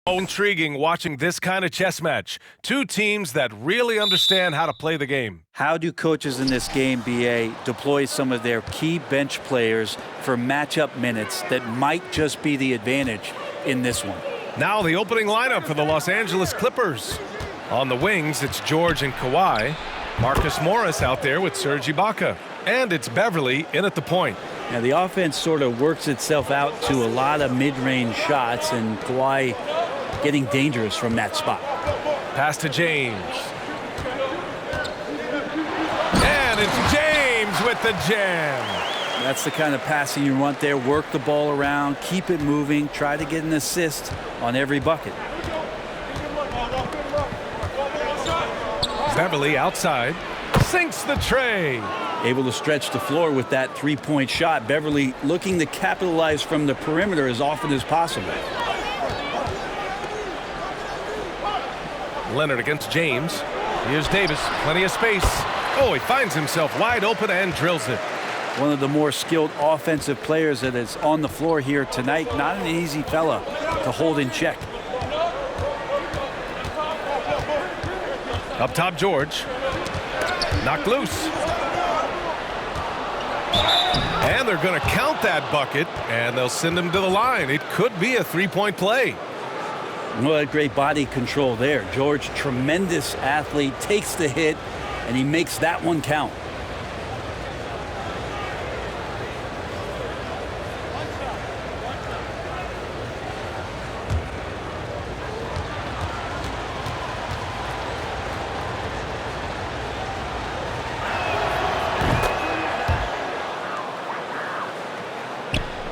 Intriguing watching this kind of chess match. Two teams that really understand how to play the game. How do coaches in this game, BA, deploy some of their key bench players for matchup minutes that might just be the advantage in this one? Now the opening lineup for the Los Angeles Clippers. On the wings, it's George and Kawhi. Marcus Morris out there with Serge Ibaka. And it's Beverly in at the point. Now the offense sort of works itself out to a lot of mid-range shots, and Kawhi getting dangerous from that spot. Pass to James. And it's James with the jam. That's the kind of passing you want there. Work the ball around, keep it moving, try to get an assist on every bucket. Beverly outside, sinks the tray. Able to stretch the floor with that three-point shot. Beverly looking to capitalize from the perimeter as often as possible. Leonard against James. Here's Davis, plenty of space. Oh, he finds himself wide open and drills it. One of the more skilled offensive players that is on the floor here tonight. Not an easy fella to hold in check. Up top, George. Knocked loose. And they're going to count that bucket, and they'll send him to the line. It could be a three-point play. What great body control there. George, tremendous athlete, takes the hit, and he makes that one count.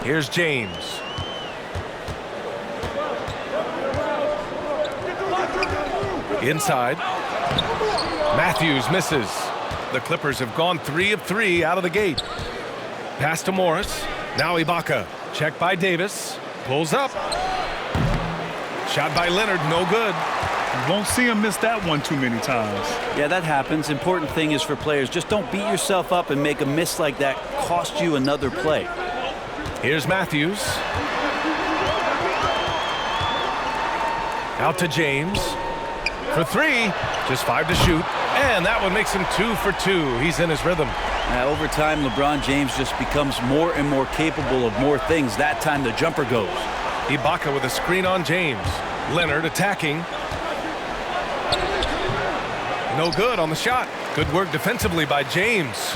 Here's James. Inside. Matthews misses. The Clippers have gone 3 of 3 out of the gate. Pass to Morris. Now Ibaka. Check by Davis. Pulls up. Shot by Leonard. No good. You won't see him miss that one too many times. Yeah, that happens. Important thing is for players, just don't beat yourself up and make a miss like that cost you another play. Here's Matthews. Out to James. For 3. Just 5 to shoot. And that one makes him 2 for 2. He's in his rhythm. Over time, LeBron James just becomes more and more capable of more things. That time the jumper goes. Ibaka with a screen on James. Leonard attacking. No good on the shot. Good work defensively by James.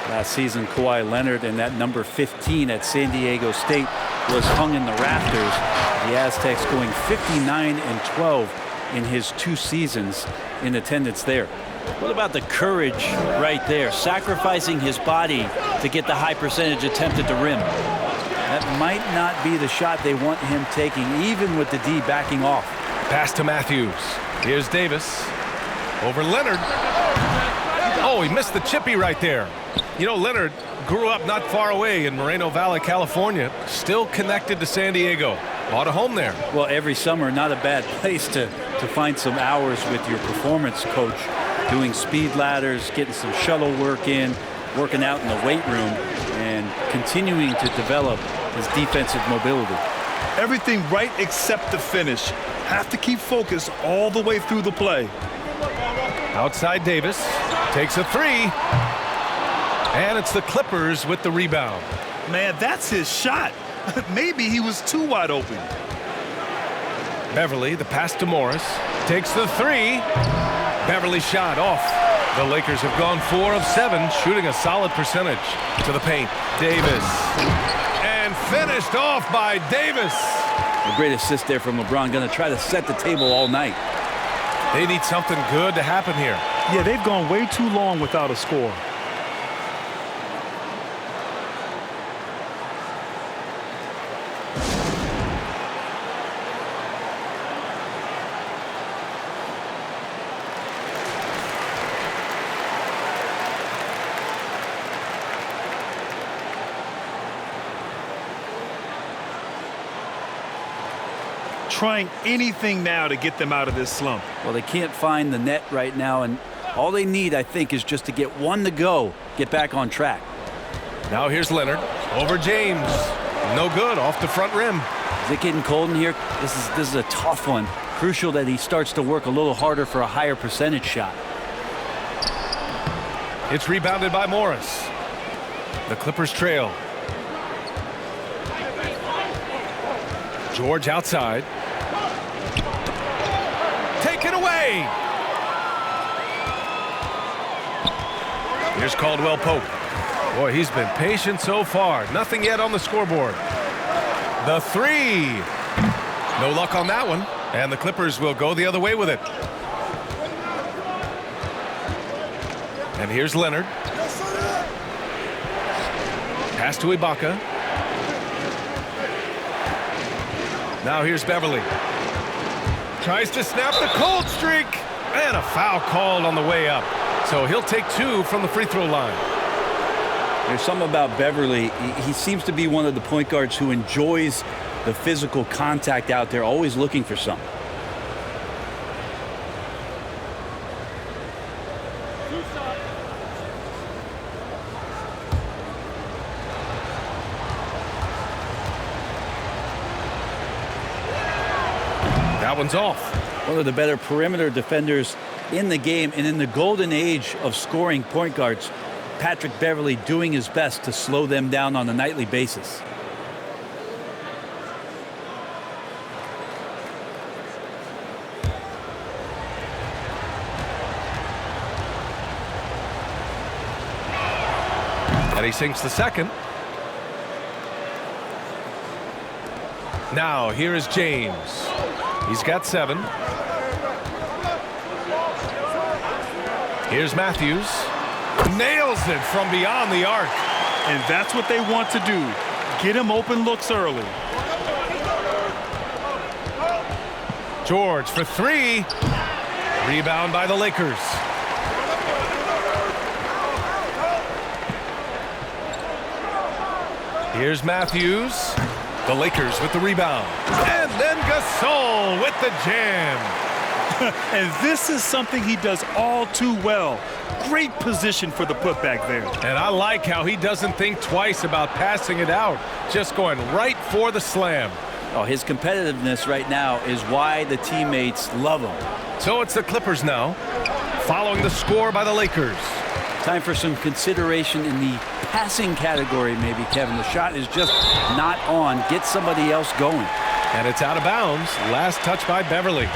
Last season, Kawhi Leonard and that number 15 at San Diego State was hung in the rafters. The Aztecs going 59-12 in his 2 seasons in attendance there. What about the courage right there? Sacrificing his body to get the high percentage attempt at the rim. That might not be the shot they want him taking, even with the D backing off. Pass to Matthews. Here's Davis. Over Leonard. Oh, he missed the chippy right there. You know, Leonard grew up not far away in Moreno Valley, California. Still connected to San Diego. Bought a home there. Well, every summer, not a bad place to find some hours with your performance coach. Doing speed ladders, getting some shuttle work in, working out in the weight room, and continuing to develop his defensive mobility. Everything right except the finish. Have to keep focused all the way through the play. Outside Davis. Takes a 3. And it's the Clippers with the rebound. Man, that's his shot. Maybe he was too wide open. Beverly, the pass to Morris. Takes the 3. Beverly shot off. The Lakers have gone 4 of 7, shooting a solid percentage. To the paint. Davis. And finished off by Davis. A great assist there from LeBron. Going to try to set the table all night. They need something good to happen here. Yeah, they've gone way too long without a score. Trying anything now to get them out of this slump. Well, they can't find the net right now, and all they need, I think, is just to get one to go, get back on track. Now here's Leonard over James. No good, off the front rim. Is it getting cold in here? This is a tough one. Crucial that he starts to work a little harder for a higher percentage shot. It's rebounded by Morris. The Clippers trail. George outside. Taken away. Here's Caldwell Pope. Boy, he's been patient so far. Nothing yet on the scoreboard. The three. No luck on that one. And the Clippers will go the other way with it. And here's Leonard. Pass to Ibaka. Now here's Beverly. Tries to snap the cold streak. And a foul called on the way up. So he'll take 2 from the free throw line. There's something about Beverly. He seems to be one of the point guards who enjoys the physical contact out there, always looking for something. That one's off. One of the better perimeter defenders in the game, and in the golden age of scoring point guards, Patrick Beverly doing his best to slow them down on a nightly basis. And he sinks the second. Now here is James. He's got 7. Here's Matthews. Nails it from beyond the arc. And that's what they want to do. Get him open looks early. George for 3. Rebound by the Lakers. Here's Matthews. The Lakers with the rebound. And then Gasol with the jam. And this is something he does all too well. Great position for the putback there. And I like how he doesn't think twice about passing it out. Just going right for the slam. Oh, his competitiveness right now is why the teammates love him. So it's the Clippers now, following the score by the Lakers. Time for some consideration in the passing category, maybe, Kevin. The shot is just not on. Get somebody else going. And it's out of bounds. Last touch by Beverly.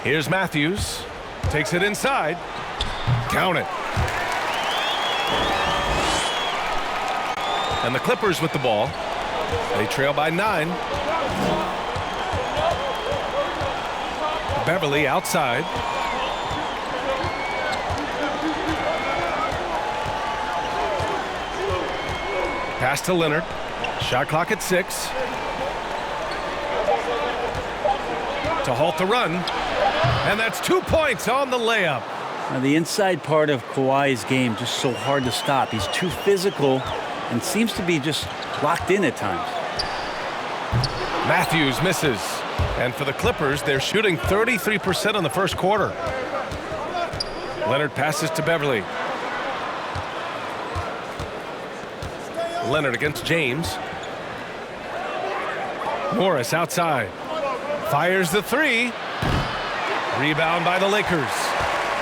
Here's Matthews. Takes it inside. Count it. And the Clippers with the ball. They trail by 9. Beverly outside. Pass to Leonard. Shot clock at 6. To halt the run. And that's 2 points on the layup. Now, the inside part of Kawhi's game just so hard to stop. He's too physical and seems to be just locked in at times. Matthews misses. And for the Clippers, they're shooting 33% in the first quarter. Leonard passes to Beverly. Leonard against James. Morris outside. Fires the 3. Rebound by the Lakers.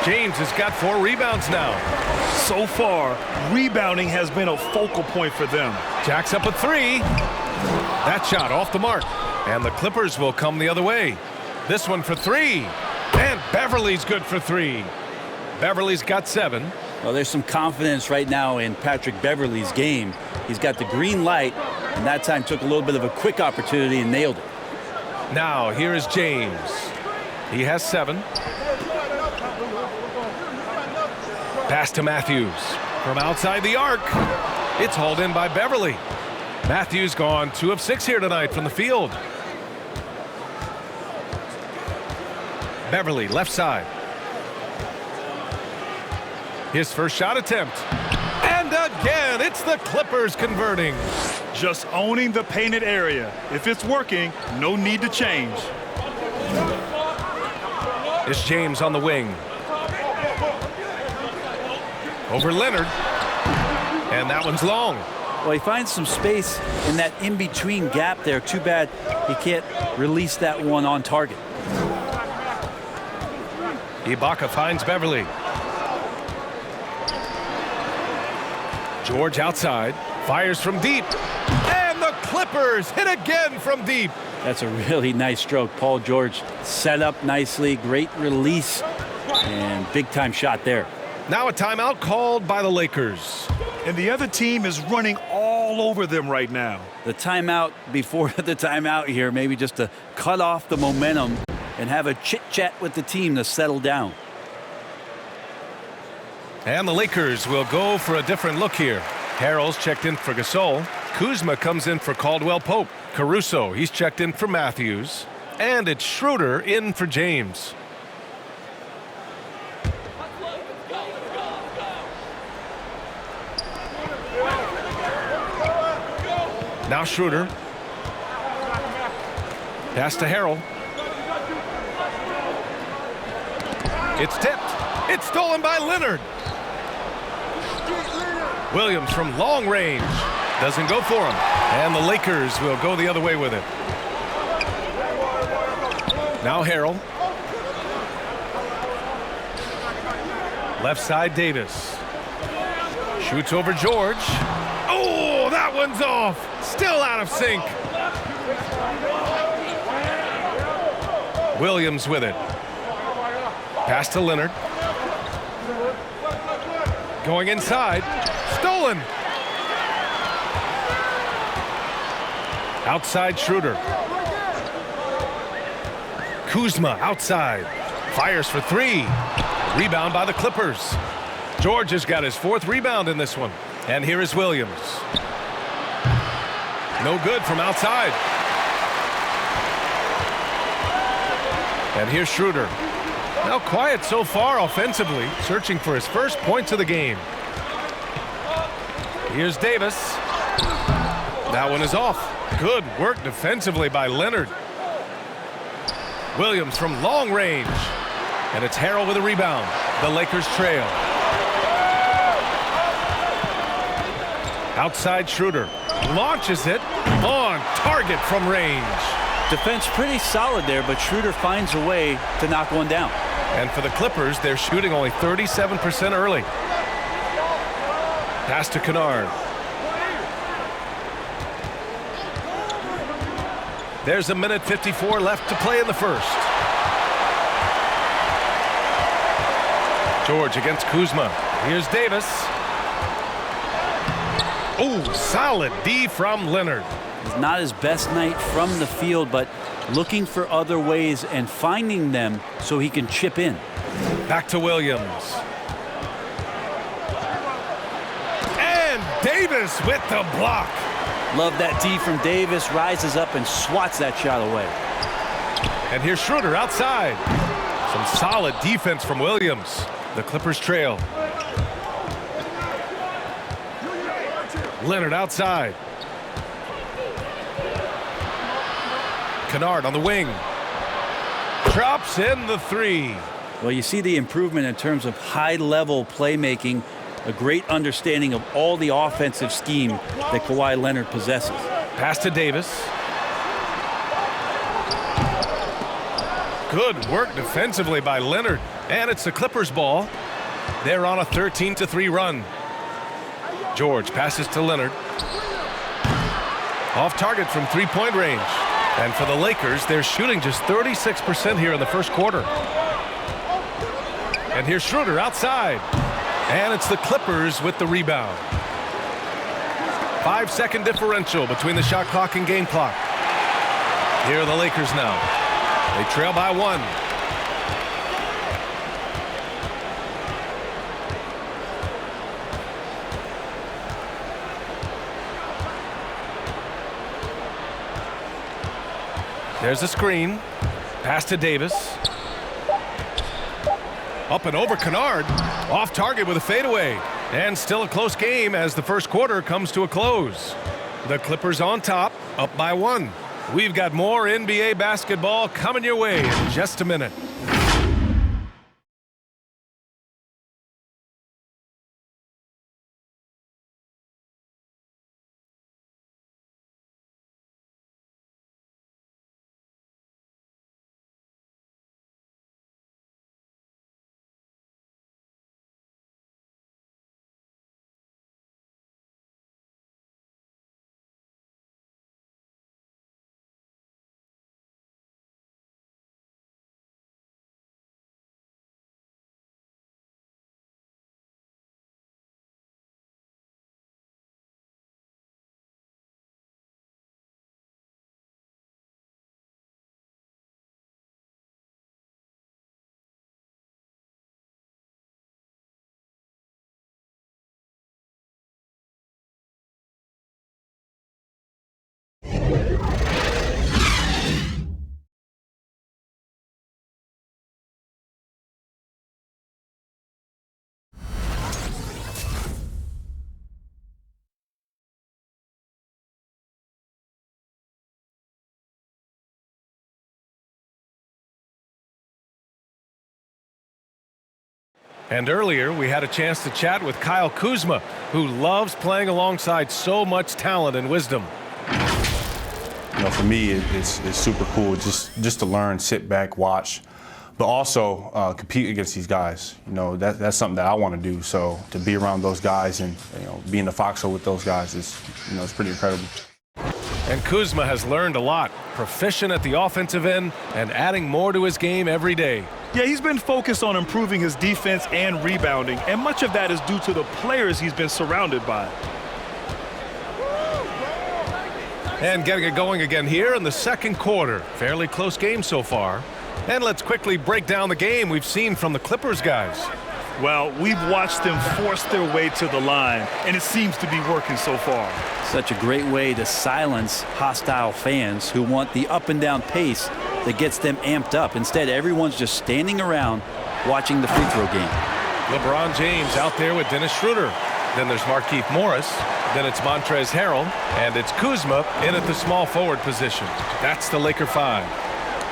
James has got 4 rebounds now. So far, rebounding has been a focal point for them. Jacks up a 3. That shot off the mark. And the Clippers will come the other way. This one for 3. And Beverly's good for 3. Beverly's got 7. Well, there's some confidence right now in Patrick Beverly's game. He's got the green light, and that time took a little bit of a quick opportunity and nailed it. Now, here is James. He has 7. Pass to Matthews. From outside the arc. It's hauled in by Beverly. Matthews gone 2 of 6 here tonight from the field. Beverly, left side. His first shot attempt. And again, it's the Clippers converting. Just owning the painted area. If it's working, no need to change. It's James on the wing. Over Leonard. And that one's long. Well, he finds some space in that in-between gap there. Too bad he can't release that one on target. Ibaka finds Beverly. George outside. Fires from deep. And the Clippers hit again from deep. That's a really nice stroke. Paul George set up nicely. Great release. And big-time shot there. Now a timeout called by the Lakers. And the other team is running all over them right now. The timeout before the timeout here, maybe just to cut off the momentum and have a chit-chat with the team to settle down. And the Lakers will go for a different look here. Harrell's checked in for Gasol. Kuzma comes in for Caldwell Pope. Caruso, he's checked in for Matthews. And it's Schroeder in for James. Now Schroeder. Pass to Harrell. It's tipped. It's stolen by Leonard. Williams from long range. Doesn't go for him. And the Lakers will go the other way with it. Now Harrell. Left side Davis. Shoots over George. Oh, that one's off. Still out of sync. Williams with it. Pass to Leonard. Going inside. Stolen. Outside Schroeder. Kuzma outside. Fires for three. Rebound by the Clippers. George has got his fourth rebound in this one. And here is Williams. No good from outside. And here's Schroeder. Now quiet so far offensively, searching for his first points of the game. Here's Davis. That one is off. Good work defensively by Leonard. Williams from long range. And it's Harrell with a rebound. The Lakers trail. Outside Schroeder. Launches it on target from range. Defense pretty solid there, but Schroeder finds a way to knock one down. And for the Clippers, they're shooting only 37% early. Pass to Kennard. There's a minute 54 left to play in the first. George against Kuzma. Here's Davis. Oh, solid D from Leonard. It's not his best night from the field, but looking for other ways and finding them so he can chip in. Back to Williams. And Davis with the block. Love that D from Davis. Rises up and swats that shot away. And here's Schroeder outside. Some solid defense from Williams. The Clippers trail. Leonard outside. Kennard on the wing. Drops in the three. Well, you see the improvement in terms of high-level playmaking, a great understanding of all the offensive scheme that Kawhi Leonard possesses. Pass to Davis. Good work defensively by Leonard. And it's the Clippers ball. They're on a 13-3 run. George passes to Leonard. Off target from three-point range. And for the Lakers, they're shooting just 36% here in the first quarter. And here's Schroeder outside. And it's the Clippers with the rebound. 5-second differential between the shot clock and game clock. Here are the Lakers now. They trail by one. There's a screen. Pass to Davis. Up and over Kennard. Off target with a fadeaway. And still a close game as the first quarter comes to a close. The Clippers on top, up by one. We've got more NBA basketball coming your way in just a minute. And earlier, we had a chance to chat with Kyle Kuzma, who loves playing alongside so much talent and wisdom. You know, for me, it's super cool just to learn, sit back, watch, but also compete against these guys. You know, that's something that I want to do. So to be around those guys and, you know, be in the foxhole with those guys is, you know, it's pretty incredible. And Kuzma has learned a lot, proficient at the offensive end and adding more to his game every day. Yeah, he's been focused on improving his defense and rebounding, and much of that is due to the players he's been surrounded by. And getting it going again here in the second quarter. Fairly close game so far. And let's quickly break down the game we've seen from the Clippers guys. Well, we've watched them force their way to the line, and it seems to be working so far. Such a great way to silence hostile fans who want the up and down pace that gets them amped up. Instead, everyone's just standing around watching the free throw game. LeBron James out there with Dennis Schroeder. Then there's Markieff Morris. Then it's Montrezl Harrell. And it's Kuzma in at the small forward position. That's the Laker 5.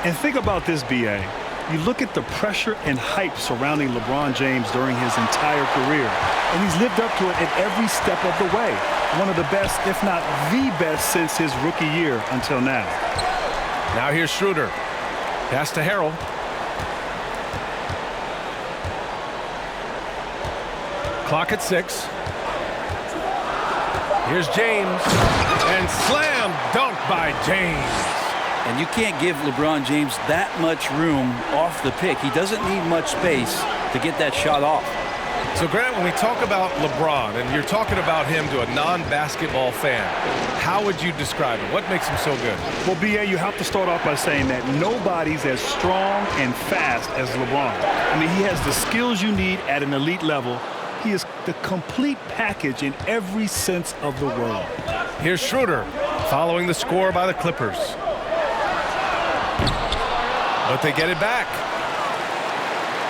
And think about this, B.A. You look at the pressure and hype surrounding LeBron James during his entire career, and he's lived up to it at every step of the way. One of the best, if not the best, since his rookie year until now. Now here's Schroeder. Pass to Harrell. Clock at 6. Here's James. And slam dunk by James. And you can't give LeBron James that much room off the pick. He doesn't need much space to get that shot off. So, Grant, when we talk about LeBron, and you're talking about him to a non-basketball fan, how would you describe him? What makes him so good? Well, B.A., you have to start off by saying that nobody's as strong and fast as LeBron. I mean, he has the skills you need at an elite level. He is the complete package in every sense of the word. Here's Schroeder following the score by the Clippers. But they get it back.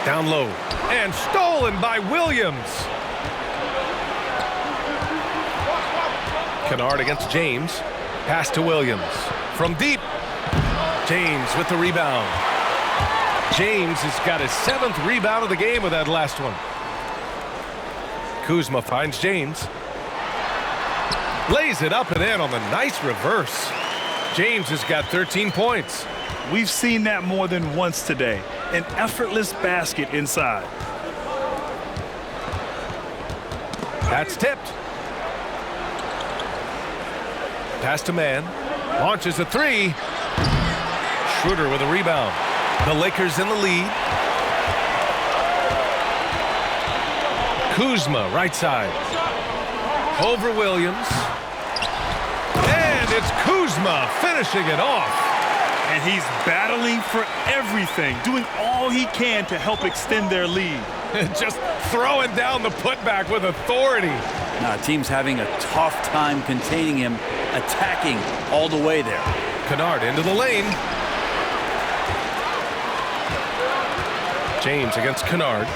Down low. And stolen by Williams. Kennard against James. Pass to Williams. From deep. James with the rebound. James has got his 7th rebound of the game with that last one. Kuzma finds James. Lays it up and in on the nice reverse. James has got 13 points. We've seen that more than once today. An effortless basket inside. That's tipped. Pass to man. Launches a 3. Schroeder with a rebound. The Lakers in the lead. Kuzma, right side. Over Williams. And it's Kuzma finishing it off. And he's battling for everything, doing all he can to help extend their lead. Just throwing down the putback with authority. Now, team's having a tough time containing him, attacking all the way there. Kennard into the lane. James against Kennard.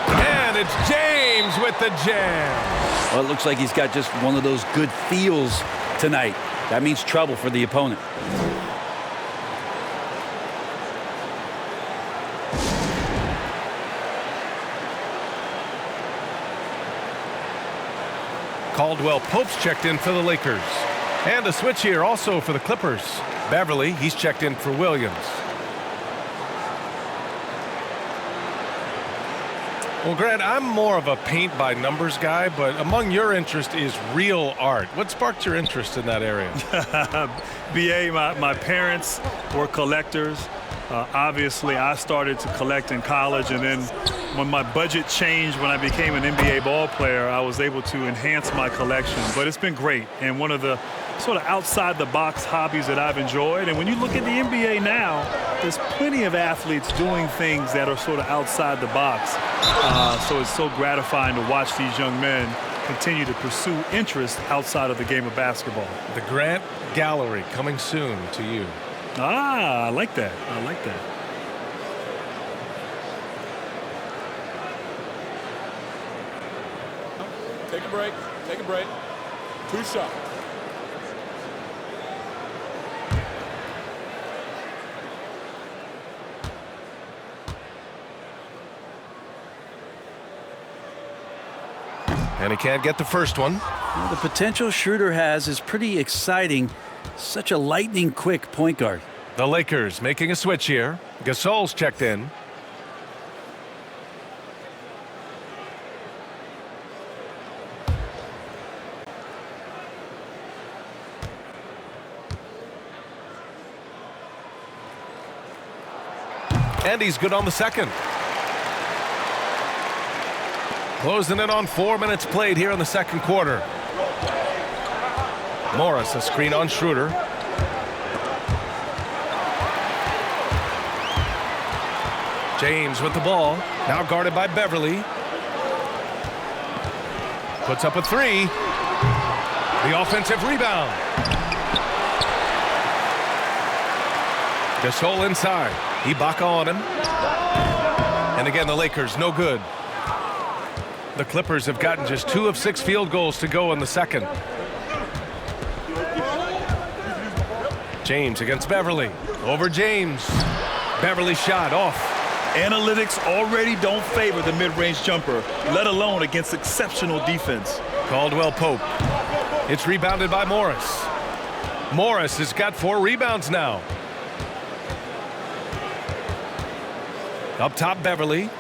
And it's James with the jam. Well, it looks like he's got just one of those good feels tonight. That means trouble for the opponent. Caldwell Pope's checked in for the Lakers. And a switch here also for the Clippers. Beverly, he's checked in for Williams. Well, Grant, I'm more of a paint-by-numbers guy, but among your interest is real art. What sparked your interest in that area? B.A., my parents were collectors. Obviously, I started to collect in college, and then when my budget changed when I became an NBA ball player, I was able to enhance my collection. But it's been great, and one of the sort of outside-the-box hobbies that I've enjoyed. And when you look at the NBA now, there's plenty of athletes doing things that are sort of outside the box. So it's so gratifying to watch these young men continue to pursue interest outside of the game of basketball. The Grant Gallery coming soon to you. I like that. I like that. Take a break. Take a break. 2 shots. And he can't get the first one. Well, the potential Schroeder has is pretty exciting. Such a lightning quick point guard. The Lakers making a switch here. Gasol's checked in. And he's good on the second. Closing in on 4 minutes played here in the second quarter. Morris, a screen on Schroeder. James with the ball. Now guarded by Beverly. Puts up a three. The offensive rebound. Gasol inside. Ibaka on him. And again, the Lakers, no good. The Clippers have gotten just 2 of 6 field goals to go in the second. James against Beverly. Over James. Beverly shot off. Analytics already don't favor the mid-range jumper, let alone against exceptional defense. Caldwell Pope. It's rebounded by Morris. Morris has got 4 rebounds now. Up top, Beverly.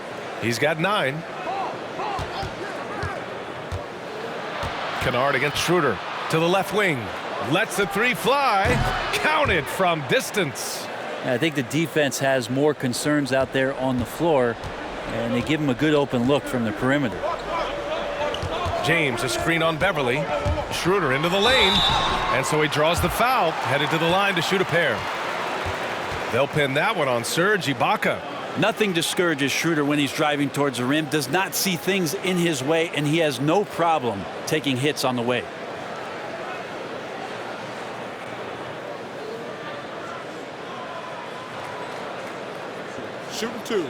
He's got 9. Kennard against Schroeder. To the left wing. Lets the 3 fly. Counted from distance. I think the defense has more concerns out there on the floor, and they give him a good open look from the perimeter. James, a screen on Beverly. Schroeder into the lane. And so he draws the foul. Headed to the line to shoot a pair. They'll pin that one on Serge Ibaka. Nothing discourages Schroeder when he's driving towards the rim, does not see things in his way, and he has no problem taking hits on the way. Shooting 2.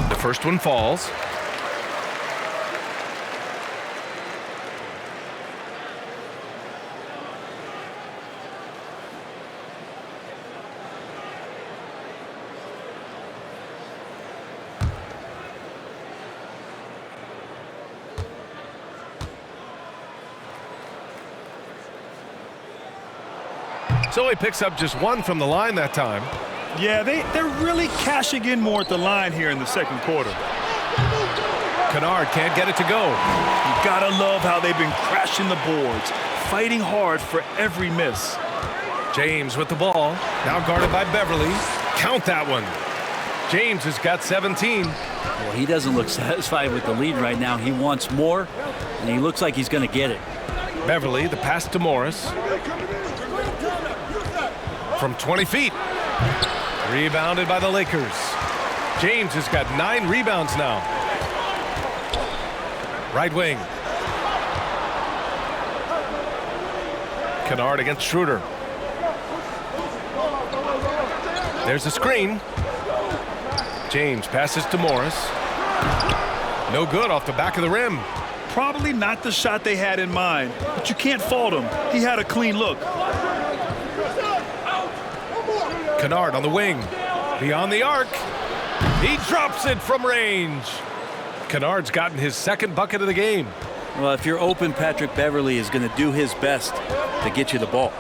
The first one falls. So he picks up just 1 from the line that time. Yeah, they're really cashing in more at the line here in the second quarter. Kennard can't get it to go. You gotta love how they've been crashing the boards, fighting hard for every miss. James with the ball. Now guarded by Beverly. Count that one. James has got 17. Well, he doesn't look satisfied with the lead right now. He wants more, and he looks like he's going to get it. Beverly, the pass to Morris. From 20 feet. Rebounded by the Lakers. James has got 9 rebounds now. Right wing. Kennard against Schroeder. There's a screen. James passes to Morris. No good off the back of the rim. Probably not the shot they had in mind, but you can't fault him. He had a clean look. Kennard on the wing. Beyond the arc. He drops it from range. Kennard's gotten his 2nd bucket of the game. Well, if you're open, Patrick Beverly is going to do his best to get you the ball.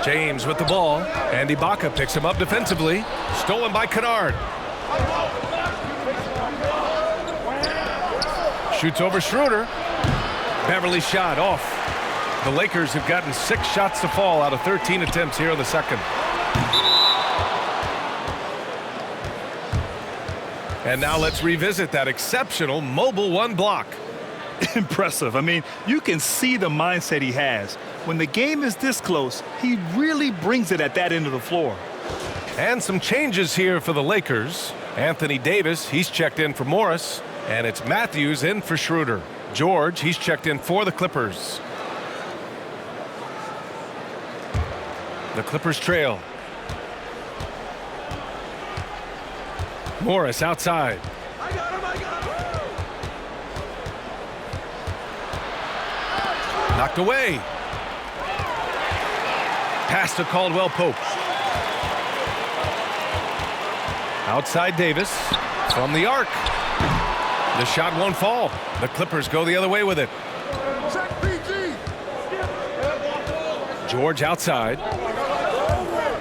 James with the ball. And Ibaka picks him up defensively. Stolen by Kennard. Shoots over Schroeder. Beverly shot off. The Lakers have gotten 6 shots to fall out of 13 attempts here in the second. And now let's revisit that exceptional mobile 1 block. Impressive. I mean, you can see the mindset he has. When the game is this close, he really brings it at that end of the floor. And some changes here for the Lakers. Anthony Davis, he's checked in for Morris. And it's Matthews in for Schroeder. George, he's checked in for the Clippers. The Clippers trail. Morris outside. Knocked away. Pass to Caldwell Pope. Outside Davis from the arc. The shot won't fall. The Clippers go the other way with it. George outside.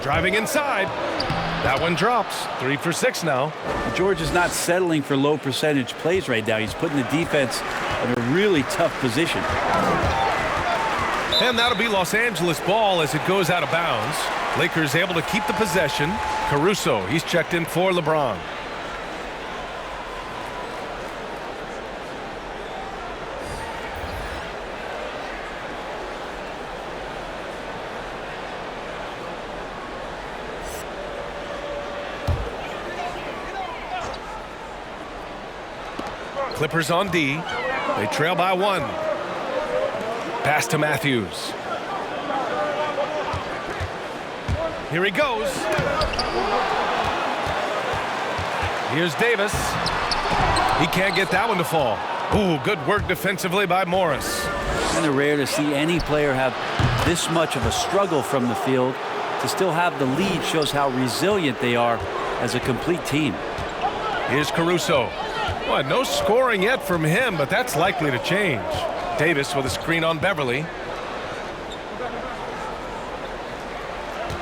Driving inside. That one drops. 3 for 6 now. George is not settling for low percentage plays right now. He's putting the defense in a really tough position. And that'll be Los Angeles ball as it goes out of bounds. Lakers able to keep the possession. Caruso, he's checked in for LeBron. Clippers on D. They trail by 1. Pass to Matthews. Here he goes. Here's Davis. He can't get that one to fall. Ooh, good work defensively by Morris. Kind of rare to see any player have this much of a struggle from the field. To still have the lead shows how resilient they are as a complete team. Here's Caruso. Well, no scoring yet from him, but that's likely to change. Davis with a screen on Beverly.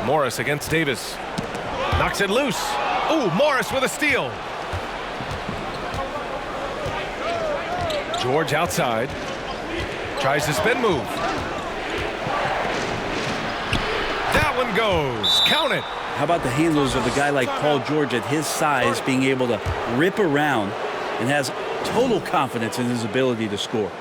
Morris against Davis. Knocks it loose. Ooh, Morris with a steal. George outside. Tries the spin move. That one goes. Count it. How about the handles of a guy like Paul George at his size being able to rip around and has total confidence in his ability to score.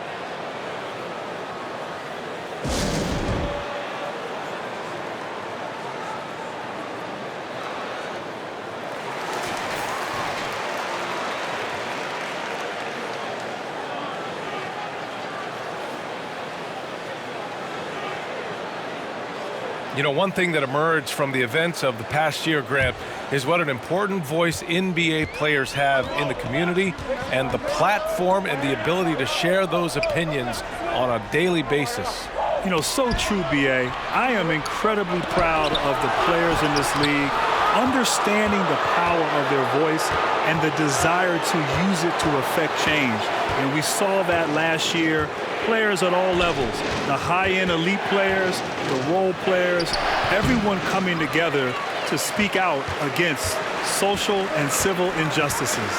You know, one thing that emerged from the events of the past year, Grant, is what an important voice NBA players have in the community and the platform and the ability to share those opinions on a daily basis. You know, so true, B.A. I am incredibly proud of the players in this league, understanding the power of their voice and the desire to use it to affect change. And we saw that last year. Players at all levels, the high-end elite players, the role players, everyone coming together to speak out against social and civil injustices.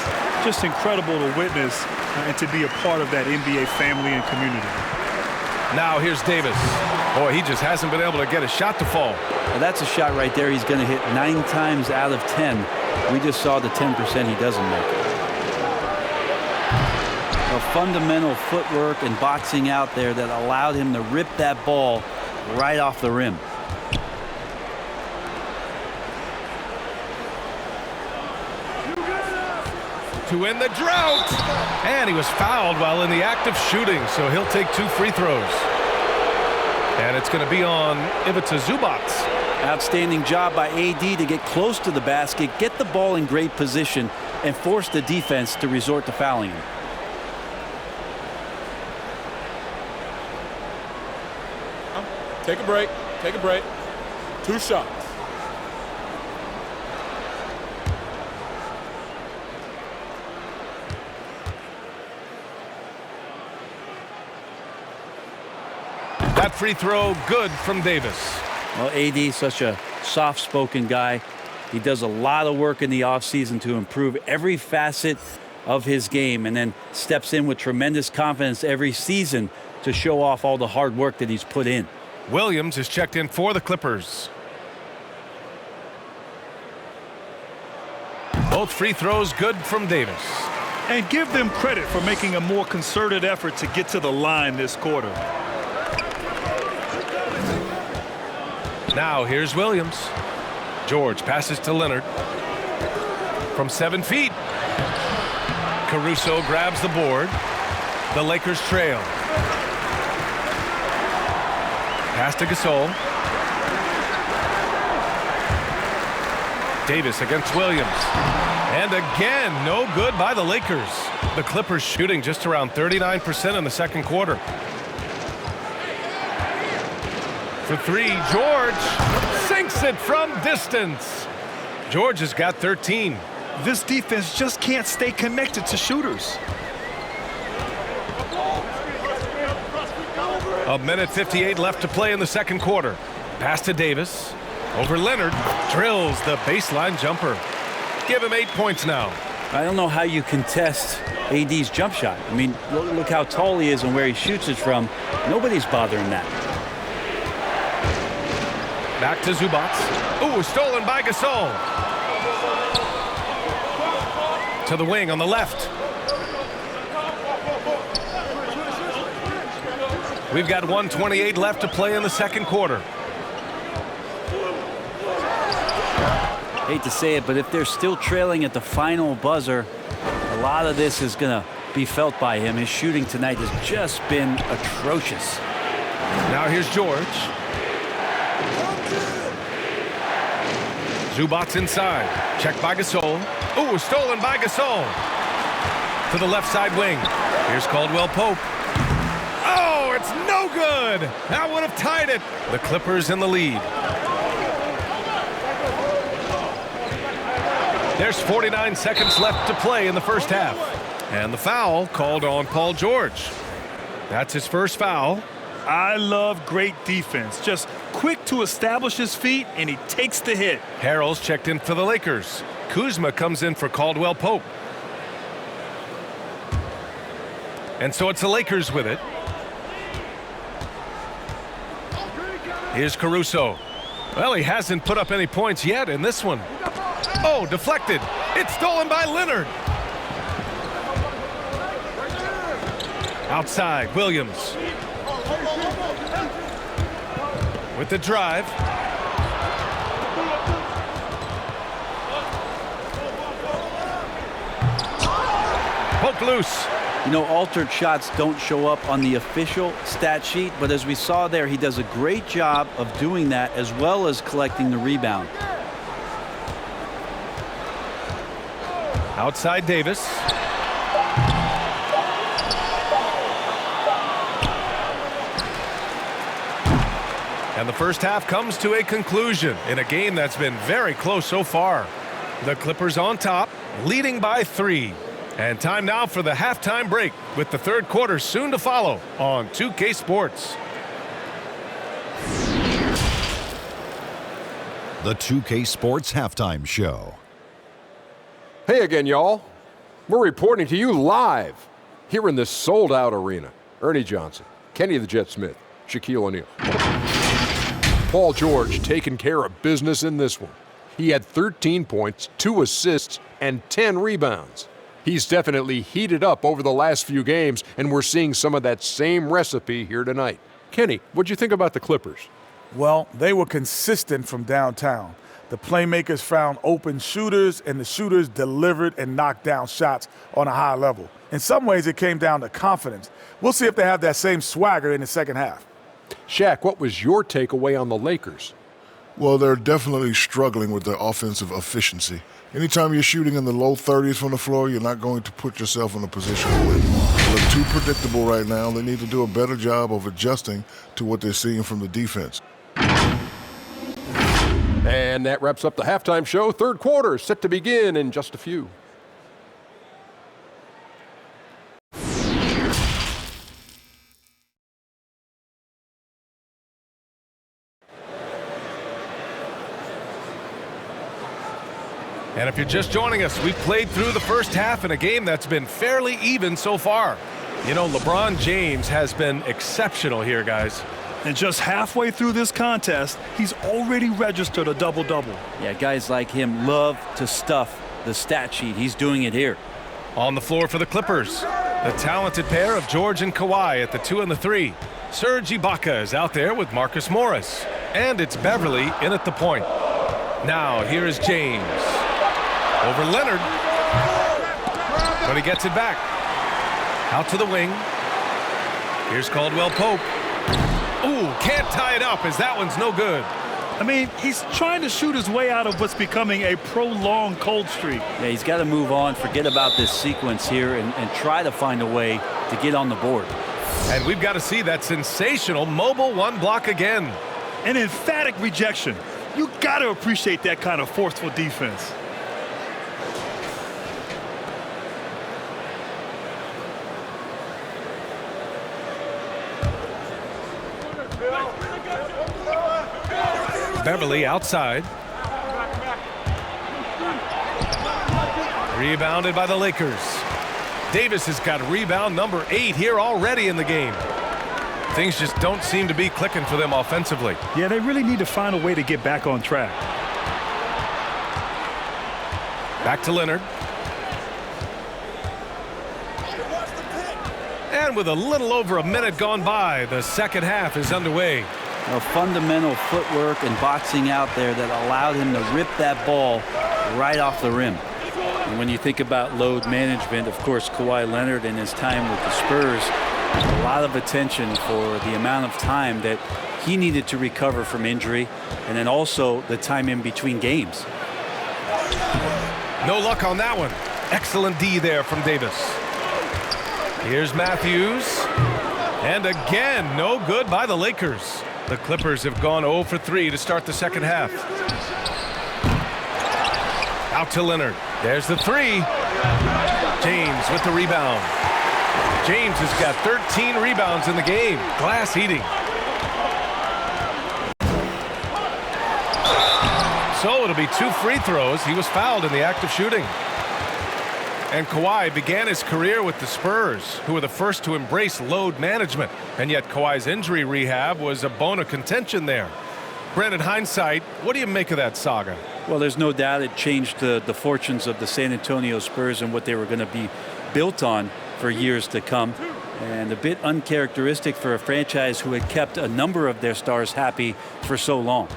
Just incredible to witness and to be a part of that NBA family and community. Now here's Davis. Boy, he just hasn't been able to get a shot to fall. Well, that's a shot right there he's going to hit 9 times out of 10. We just saw the 10% he doesn't make. Fundamental footwork and boxing out there that allowed him to rip that ball right off the rim. To end the drought. And he was fouled while in the act of shooting, so he'll take 2 free throws. And it's going to be on Ivica Zubac. Outstanding job by AD to get close to the basket, get the ball in great position, and force the defense to resort to fouling him. Take a break. Take a break. 2 shots. That free throw good from Davis. Well, AD, such a soft-spoken guy. He does a lot of work in the offseason to improve every facet of his game and then steps in with tremendous confidence every season to show off all the hard work that he's put in. Williams is checked in for the Clippers. Both free throws good from Davis. And give them credit for making a more concerted effort to get to the line this quarter. Now here's Williams. George passes to Leonard. From 7 feet. Caruso grabs the board. The Lakers trail. Pass to Gasol. Davis against Williams. And again, no good by the Lakers. The Clippers shooting just around 39% in the second quarter. for three. George sinks it from distance. George has got 13. This defense just can't stay connected to shooters. A minute 58 left to play in the second quarter. Pass to Davis. Over Leonard. Drills the baseline jumper. Give him 8 points now. I don't know how you contest AD's jump shot. I mean, look how tall he is and where he shoots it from. Nobody's bothering that. Back to Zubac. Ooh, stolen by Gasol. To the wing on the left. We've got 1:28 left to play in the second quarter. Hate to say it, but if they're still trailing at the final buzzer, a lot of this is going to be felt by him. His shooting tonight has just been atrocious. Now here's George. Zubac inside. Checked by Gasol. Ooh, stolen by Gasol. To the left side wing. Here's Caldwell Pope. Oh, it's no good. That would have tied it. The Clippers in the lead. There's 49 seconds left to play in the first half. And the foul called on Paul George. That's his first foul. I love great defense. Just quick to establish his feet, and he takes the hit. Harrell's checked in for the Lakers. Kuzma comes in for Caldwell Pope. And so it's the Lakers with it. Here's Caruso. Well, he hasn't put up any points yet in this one. Oh, deflected. It's stolen by Leonard. Outside, Williams. With the drive. Poke loose. You know, altered shots don't show up on the official stat sheet, but as we saw there, he does a great job of doing that as well as collecting the rebound. Outside Davis. And the first half comes to a conclusion in a game that's been very close so far. The Clippers on top, leading by 3. And time now for the halftime break, with the third quarter soon to follow on 2K Sports. The 2K Sports Halftime Show. Hey again, y'all. We're reporting to you live here in this sold-out arena. Ernie Johnson, Kenny the Jet Smith, Shaquille O'Neal. Paul George taking care of business in this one. He had 13 points, 2 assists, and 10 rebounds. He's definitely heated up over the last few games, and we're seeing some of that same recipe here tonight. Kenny, what'd you think about the Clippers? Well, they were consistent from downtown. The playmakers found open shooters, and the shooters delivered and knocked down shots on a high level. In some ways, it came down to confidence. We'll see if they have that same swagger in the second half. Shaq, what was your takeaway on the Lakers? Well, they're definitely struggling with their offensive efficiency. Anytime you're shooting in the low 30s from the floor, you're not going to put yourself in a position to win. They look too predictable right now. They need to do a better job of adjusting to what they're seeing from the defense. And that wraps up the halftime show. Third quarter set to begin in just a few. And if you're just joining us, we've played through the first half in a game that's been fairly even so far. You know, LeBron James has been exceptional here, guys. And just halfway through this contest, he's already registered a double-double. Yeah, guys like him love to stuff the stat sheet. He's doing it here. On the floor for the Clippers, the talented pair of George and Kawhi at the 2 and the 3. Serge Ibaka is out there with Marcus Morris. And it's Beverly in at the point. Now, here is James. Over Leonard. But he gets it back. Out to the wing. Here's Caldwell Pope. Ooh, can't tie it up as that one's no good. I mean, he's trying to shoot his way out of what's becoming a prolonged cold streak. Yeah, he's got to move on, forget about this sequence here, and try to find a way to get on the board. And we've got to see that sensational mobile one block again. An emphatic rejection. You got to appreciate that kind of forceful defense. Beverly outside. Rebounded by the Lakers. Davis has got rebound number 8 here already in the game. Things just don't seem to be clicking for them offensively. Yeah, they really need to find a way to get back on track. Back to Leonard. And with a little over a minute gone by, the second half is underway. A fundamental footwork and boxing out there that allowed him to rip that ball right off the rim. And when you think about load management, of course, Kawhi Leonard in his time with the Spurs, a lot of attention for the amount of time that he needed to recover from injury, and then also the time in between games. No luck on that one. Excellent D there from Davis. Here's Matthews. And again, no good by the Lakers. The Clippers have gone 0 for 3 to start the second half. Out to Leonard. There's the 3. James with the rebound. James has got 13 rebounds in the game. Glass eating. So it'll be 2 free throws. He was fouled in the act of shooting. And Kawhi began his career with the Spurs, who were the first to embrace load management. And yet Kawhi's injury rehab was a bone of contention there. Brent, in hindsight, what do you make of that saga? Well, there's no doubt it changed the fortunes of the San Antonio Spurs and what they were going to be built on for years to come. And a bit uncharacteristic for a franchise who had kept a number of their stars happy for so long.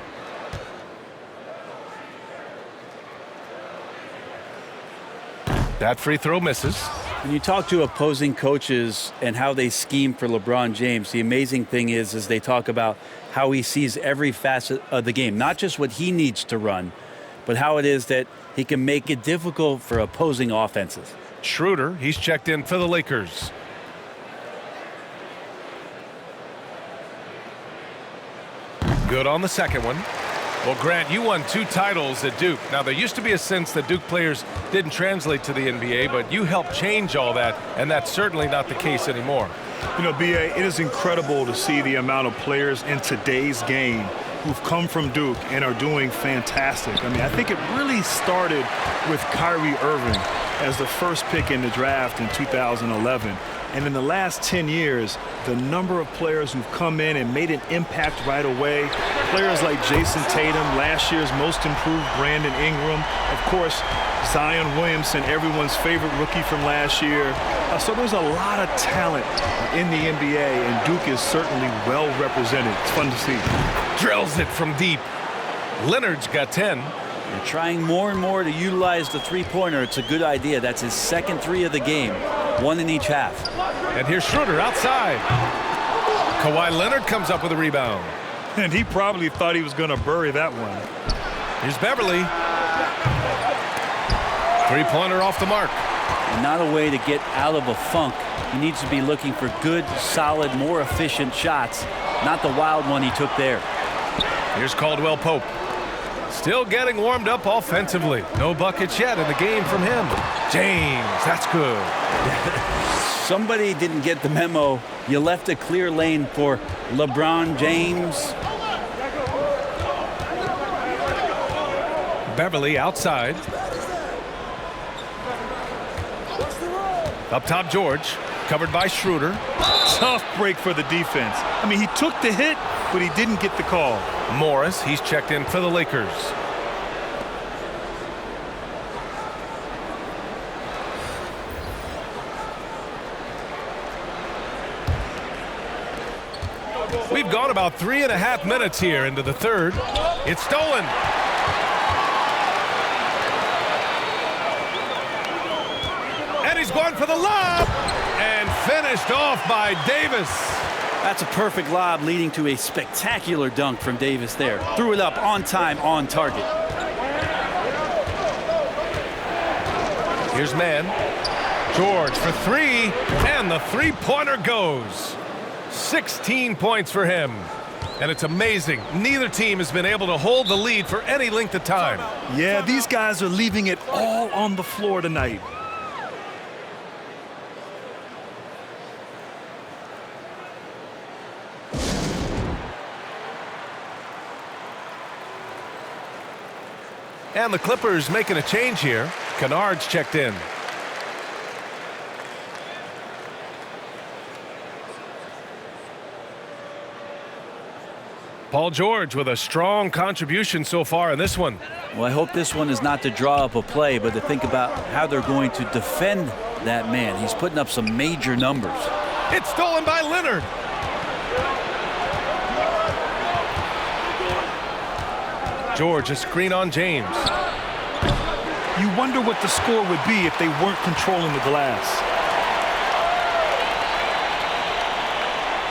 That free throw misses. When you talk to opposing coaches and how they scheme for LeBron James, the amazing thing is they talk about how he sees every facet of the game, not just what he needs to run, but how it is that he can make it difficult for opposing offenses. Schroeder, he's checked in for the Lakers. Good on the second one. Well, Grant, you won 2 titles at Duke. Now, there used to be a sense that Duke players didn't translate to the NBA, but you helped change all that, and that's certainly not the case anymore. You know, B.A., it is incredible to see the amount of players in today's game who've come from Duke and are doing fantastic. I mean, I think it really started with Kyrie Irving as the first pick in the draft in 2011. And in the last 10 years, the number of players who've come in and made an impact right away, players like Jason Tatum, last year's most improved Brandon Ingram, of course, Zion Williamson, everyone's favorite rookie from last year. So there's a lot of talent in the NBA, and Duke is certainly well represented. It's fun to see. Drills it from deep. Leonard's got 10. They're trying more and more to utilize the three-pointer. It's a good idea. That's his second 3 of the game, 1 in each half. And here's Schroeder outside. Kawhi Leonard comes up with a rebound. And he probably thought he was going to bury that one. Here's Beverly. Three-pointer off the mark. And not a way to get out of a funk. He needs to be looking for good, solid, more efficient shots, not the wild one he took there. Here's Caldwell Pope. Still getting warmed up offensively. No buckets yet in the game from him. James, that's good. Somebody didn't get the memo. You left a clear lane for LeBron James. Beverly outside. Up top, George. Covered by Schroeder. Tough break for the defense. I mean, he took the hit, but he didn't get the call. Morris, he's checked in for the Lakers. We've gone about 3.5 minutes here into the third. It's stolen. And he's going for the lob. And finished off by Davis. That's a perfect lob leading to a spectacular dunk from Davis there. Threw it up on time, on target. Here's Mann. George for 3. And the three-pointer goes. 16 points for him. And it's amazing. Neither team has been able to hold the lead for any length of time. Yeah, these guys are leaving it all on the floor tonight. And the Clippers making a change here. Kennard's checked in. Paul George with a strong contribution so far in this one. Well, I hope this one is not to draw up a play, but to think about how they're going to defend that man. He's putting up some major numbers. It's stolen by Leonard. George, a screen on James. You wonder what the score would be if they weren't controlling the glass.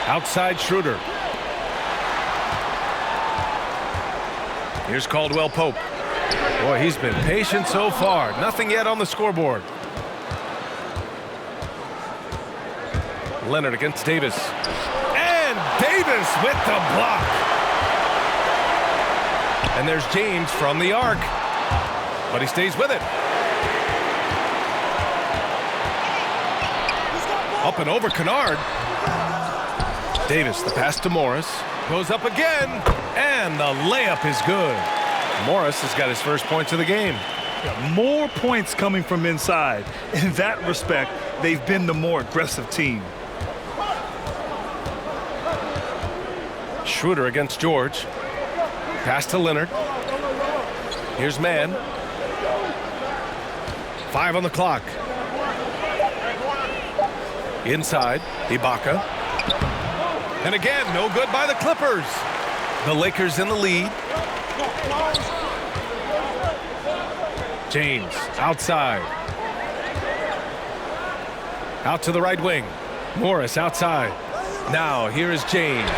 Outside Schroeder. Here's Caldwell Pope. Boy, he's been patient so far. Nothing yet on the scoreboard. Leonard against Davis. And Davis with the block. And there's James from the arc. But he stays with it. Up and over Kennard. Davis, the pass to Morris. Goes up again. And the layup is good. Morris has got his first points of the game. Yeah, more points coming from inside. In that respect, they've been the more aggressive team. Schroeder against George. Pass to Leonard. Here's Mann. 5 on the clock. Inside, Ibaka. And again, no good by the Clippers. The Lakers in the lead. James outside. Out to the right wing. Morris outside. Now here is James.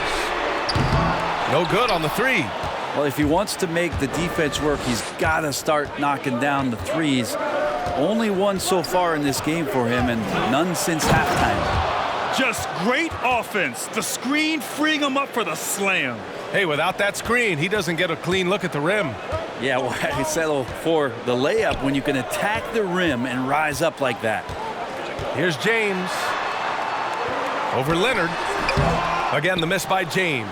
No good on the three. Well, if he wants to make the defense work, he's got to start knocking down the threes. Only one so far in this game for him, and none since halftime. Just great offense. The screen freeing him up for the slam. Hey, without that screen, he doesn't get a clean look at the rim. Yeah, why settle for the layup when you can attack the rim and rise up like that? Here's James. Over Leonard. Again, the miss by James.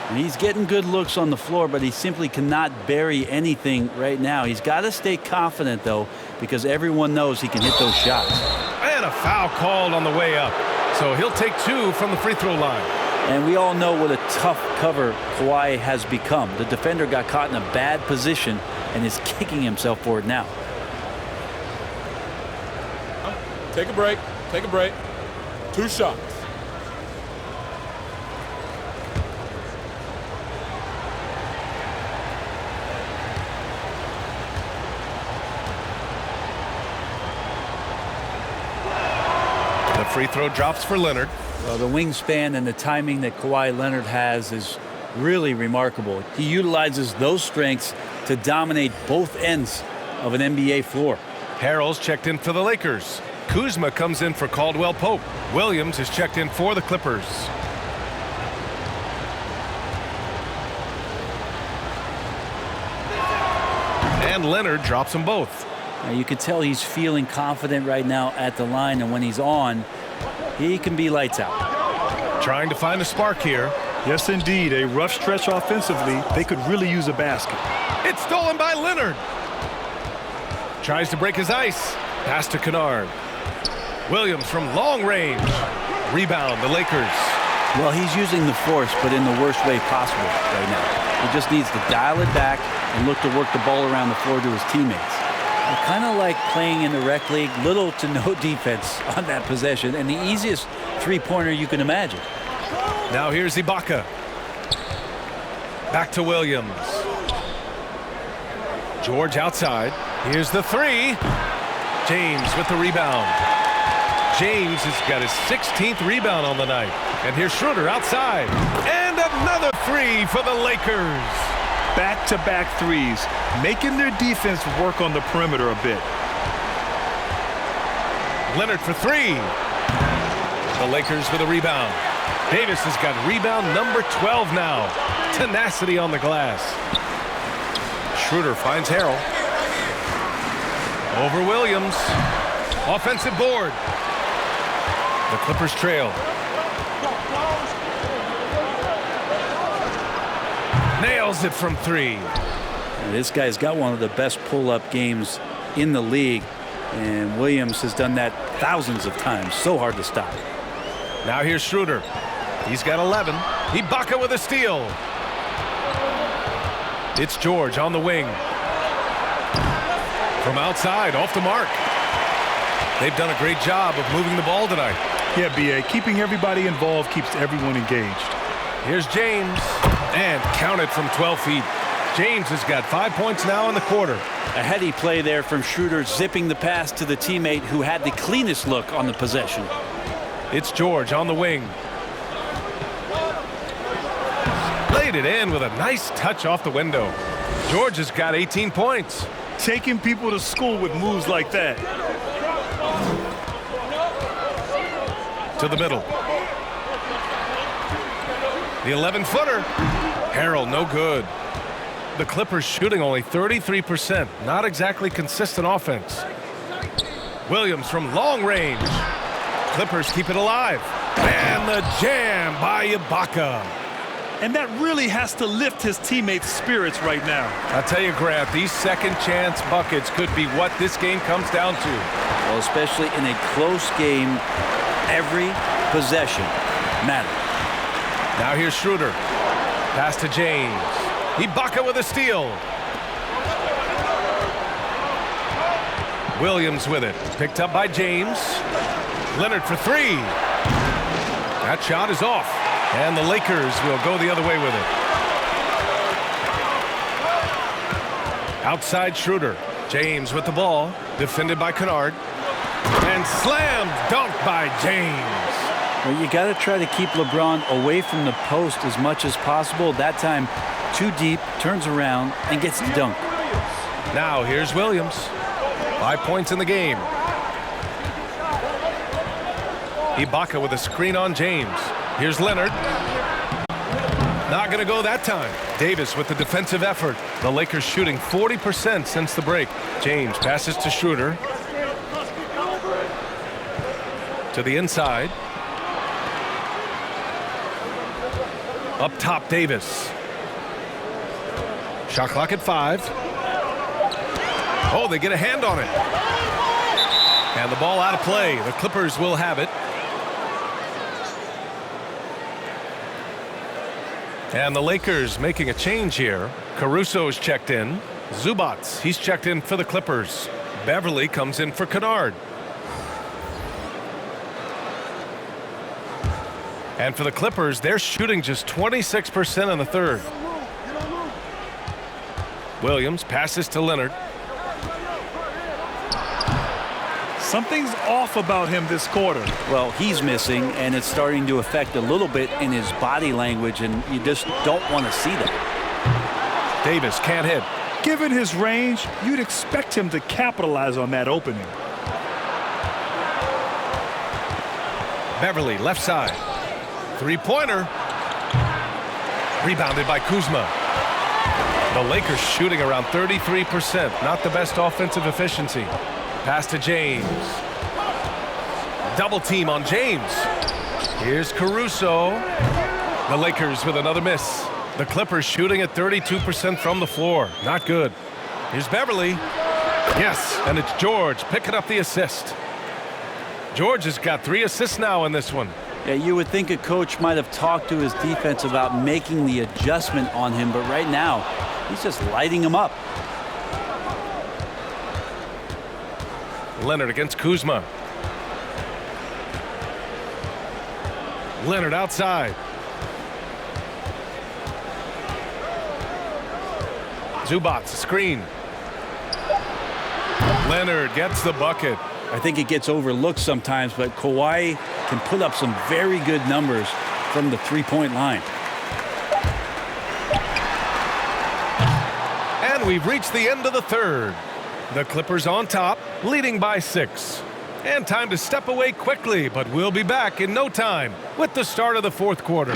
And he's getting good looks on the floor, but he simply cannot bury anything right now. He's got to stay confident, though, because everyone knows he can hit those shots. And a foul called on the way up. So he'll take 2 from the free throw line. And we all know what a tough cover Kawhi has become. The defender got caught in a bad position and is kicking himself for it now. Take a break. Take a break. 2 shots. The free throw drops for Leonard. Well, the wingspan and the timing that Kawhi Leonard has is really remarkable. He utilizes those strengths to dominate both ends of an NBA floor. Harrell's checked in for the Lakers. Kuzma comes in for Caldwell Pope. Williams is checked in for the Clippers. And Leonard drops them both. Now, you can tell he's feeling confident right now at the line, and when he's on, he can be lights out. Trying to find a spark here. Yes, indeed. A rough stretch offensively. They could really use a basket. It's stolen by Leonard. Tries to break his ice. Pass to Kennard. Williams from long range. Rebound, the Lakers. Well, he's using the force, but in the worst way possible right now. He just needs to dial it back and look to work the ball around the floor to his teammates. Kind of like playing in the rec league, little to no defense on that possession, and the easiest three-pointer you can imagine. Now here's Ibaka. Back to Williams. George outside. Here's the three. James with the rebound. James has got his 16th rebound on the night. And here's Schroeder outside. And another three for the Lakers. Back-to-back threes, making their defense work on the perimeter a bit. Leonard for three. The Lakers with a rebound. Davis has got rebound number 12 now. Tenacity on the glass. Schroeder finds Harrell. Over Williams. Offensive board. The Clippers trail. Nails it from 3. And this guy's got one of the best pull-up games in the league, and Williams has done that thousands of times. So hard to stop. Now here's Schroeder. He's got 11. Ibaka with a steal. It's George on the wing. From outside, off the mark. They've done a great job of moving the ball tonight. Yeah, B.A. Keeping everybody involved keeps everyone engaged. Here's James. And counted from 12 feet. James has got 5 points now in the quarter. A heady play there from Schroeder, zipping the pass to the teammate who had the cleanest look on the possession. It's George on the wing. Laid it in with a nice touch off the window. George has got 18 points. Taking people to school with moves like that. To the middle. The 11-footer. Harrell, no good. The Clippers shooting only 33%. Not exactly consistent offense. Williams from long range. Clippers keep it alive. And the jam by Ibaka. And that really has to lift his teammates' spirits right now. I'll tell you, Grant, these second chance buckets could be what this game comes down to. Well, especially in a close game, every possession matters. Now here's Schroeder. Pass to James. Ibaka with a steal. Williams with it. Picked up by James. Leonard for 3. That shot is off. And the Lakers will go the other way with it. Outside Schroeder. James with the ball. Defended by Kennard. And slammed dunked by James. Well, you got to try to keep LeBron away from the post as much as possible. That time, too deep, turns around, and gets the dunk. Now here's Williams. 5 points in the game. Ibaka with a screen on James. Here's Leonard. Not going to go that time. Davis with the defensive effort. The Lakers shooting 40% since the break. James passes to Schroeder. To the inside. Up top, Davis. Shot clock at 5. Oh, they get a hand on it. And the ball out of play. The Clippers will have it. And the Lakers making a change here. Caruso's checked in. Zubats, he's checked in for the Clippers. Beverly comes in for Kennard. And for the Clippers, they're shooting just 26% in the third. Williams passes to Leonard. Something's off about him this quarter. Well, he's missing, and it's starting to affect a little bit in his body language, and you just don't want to see that. Davis can't hit. Given his range, you'd expect him to capitalize on that opening. Beverly, left side. Three-pointer. Rebounded by Kuzma. The Lakers shooting around 33%. Not the best offensive efficiency. Pass to James. Double team on James. Here's Caruso. The Lakers with another miss. The Clippers shooting at 32% from the floor. Not good. Here's Beverly. Yes, and it's George picking up the assist. George has got 3 assists now in this one. Yeah, you would think a coach might have talked to his defense about making the adjustment on him, but right now, he's just lighting him up. Leonard against Kuzma. Leonard outside. Zubats, screen. Leonard gets the bucket. I think it gets overlooked sometimes, but Kawhi can put up some very good numbers from the three-point line. And we've reached the end of the third. The Clippers on top, leading by 6. And time to step away quickly, but we'll be back in no time with the start of the fourth quarter.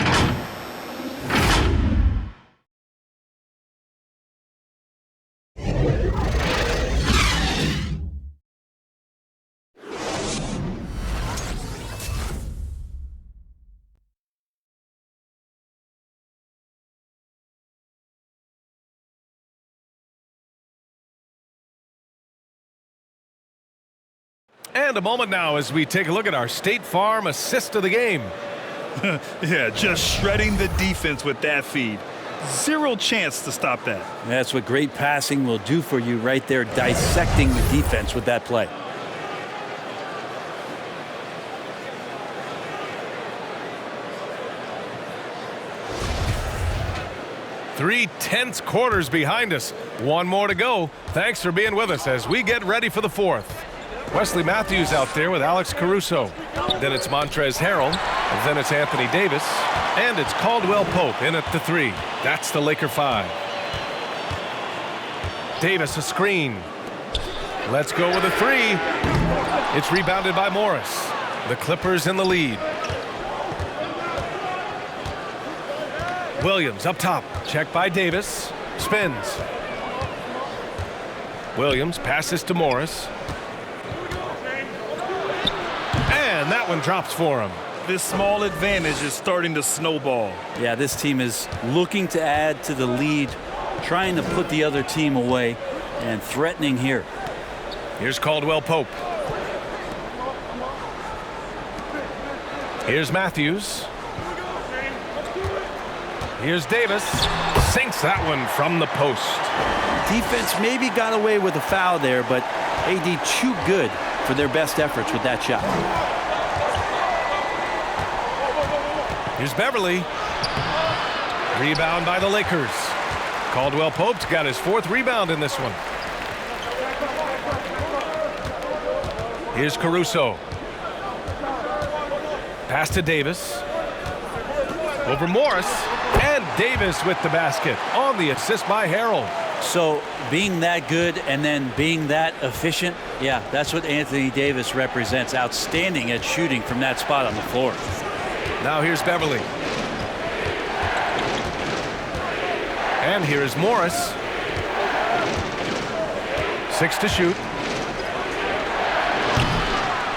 And a moment now as we take a look at our State Farm assist of the game. Yeah, just shredding the defense with that feed. Zero chance to stop that. That's what great passing will do for you right there, dissecting the defense with that play. Three tense quarters behind us. One more to go. Thanks for being with us as we get ready for the fourth. Wesley Matthews out there with Alex Caruso. Then it's Montrezl Harrell. Then it's Anthony Davis. And it's Caldwell Pope in at the 3. That's the Laker 5. Davis a screen. Let's go with a 3. It's rebounded by Morris. The Clippers in the lead. Williams up top. Check by Davis. Spins. Williams passes to Morris. And that one drops for him. This small advantage is starting to snowball. Yeah, this team is looking to add to the lead, trying to put the other team away, and threatening here. Here's Caldwell Pope. Here's Matthews. Here's Davis. Sinks that one from the post. Defense maybe got away with a foul there, but AD too good for their best efforts with that shot. Here's Beverly. Rebound by the Lakers. Caldwell Pope's got his 4th rebound in this one. Here's Caruso. Pass to Davis. Over Morris. And Davis with the basket on the assist by Harrell. So being that good and then being that efficient, yeah, that's what Anthony Davis represents. Outstanding at shooting from that spot on the floor. Now here's Beverly. And here is Morris. 6 to shoot.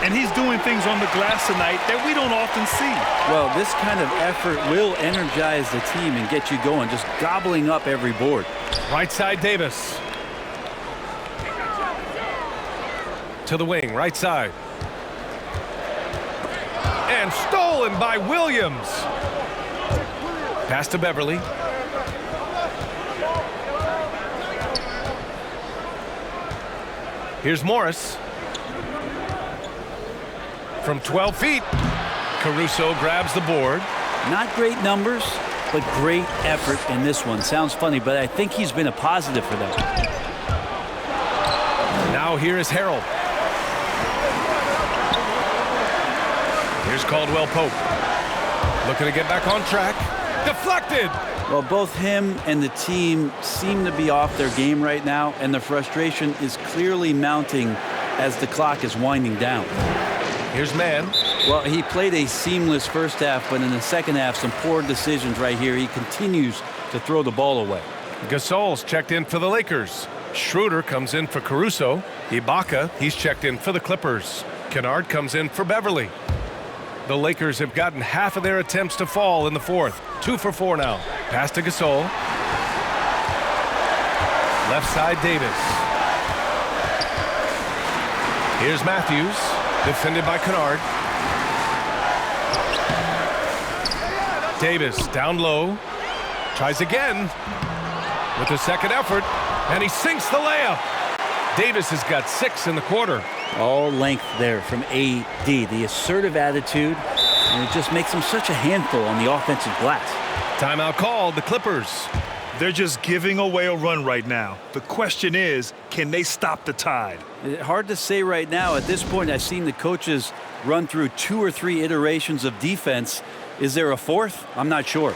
And he's doing things on the glass tonight that we don't often see. Well, this kind of effort will energize the team and get you going, just gobbling up every board. Right side Davis. To the wing, right side. And stolen by Williams. Pass to Beverly. Here's Morris. From 12 feet, Caruso grabs the board. Not great numbers, but great effort in this one. Sounds funny, but I think he's been a positive for them. Now here is Harrell. Here's Caldwell Pope. Looking to get back on track. Deflected! Well, both him and the team seem to be off their game right now, and the frustration is clearly mounting as the clock is winding down. Here's Mann. Well, he played a seamless first half, but in the second half, some poor decisions right here. He continues to throw the ball away. Gasol's checked in for the Lakers. Schroeder comes in for Caruso. Ibaka, he's checked in for the Clippers. Kennard comes in for Beverly. The Lakers have gotten half of their attempts to fall in the 4th. 2 for 4 now. Pass to Gasol. Left side Davis. Here's Matthews. Defended by Kennard. Davis down low. Tries again with a second effort. And he sinks the layup. Davis has got 6 in the quarter. All length there from AD. The assertive attitude, and it just makes him such a handful on the offensive glass. Timeout called, the Clippers. They're just giving away a run right now. The question is, can they stop the tide? Hard to say right now. At this point, I've seen the coaches run through 2 or 3 iterations of defense. Is there a 4th? I'm not sure.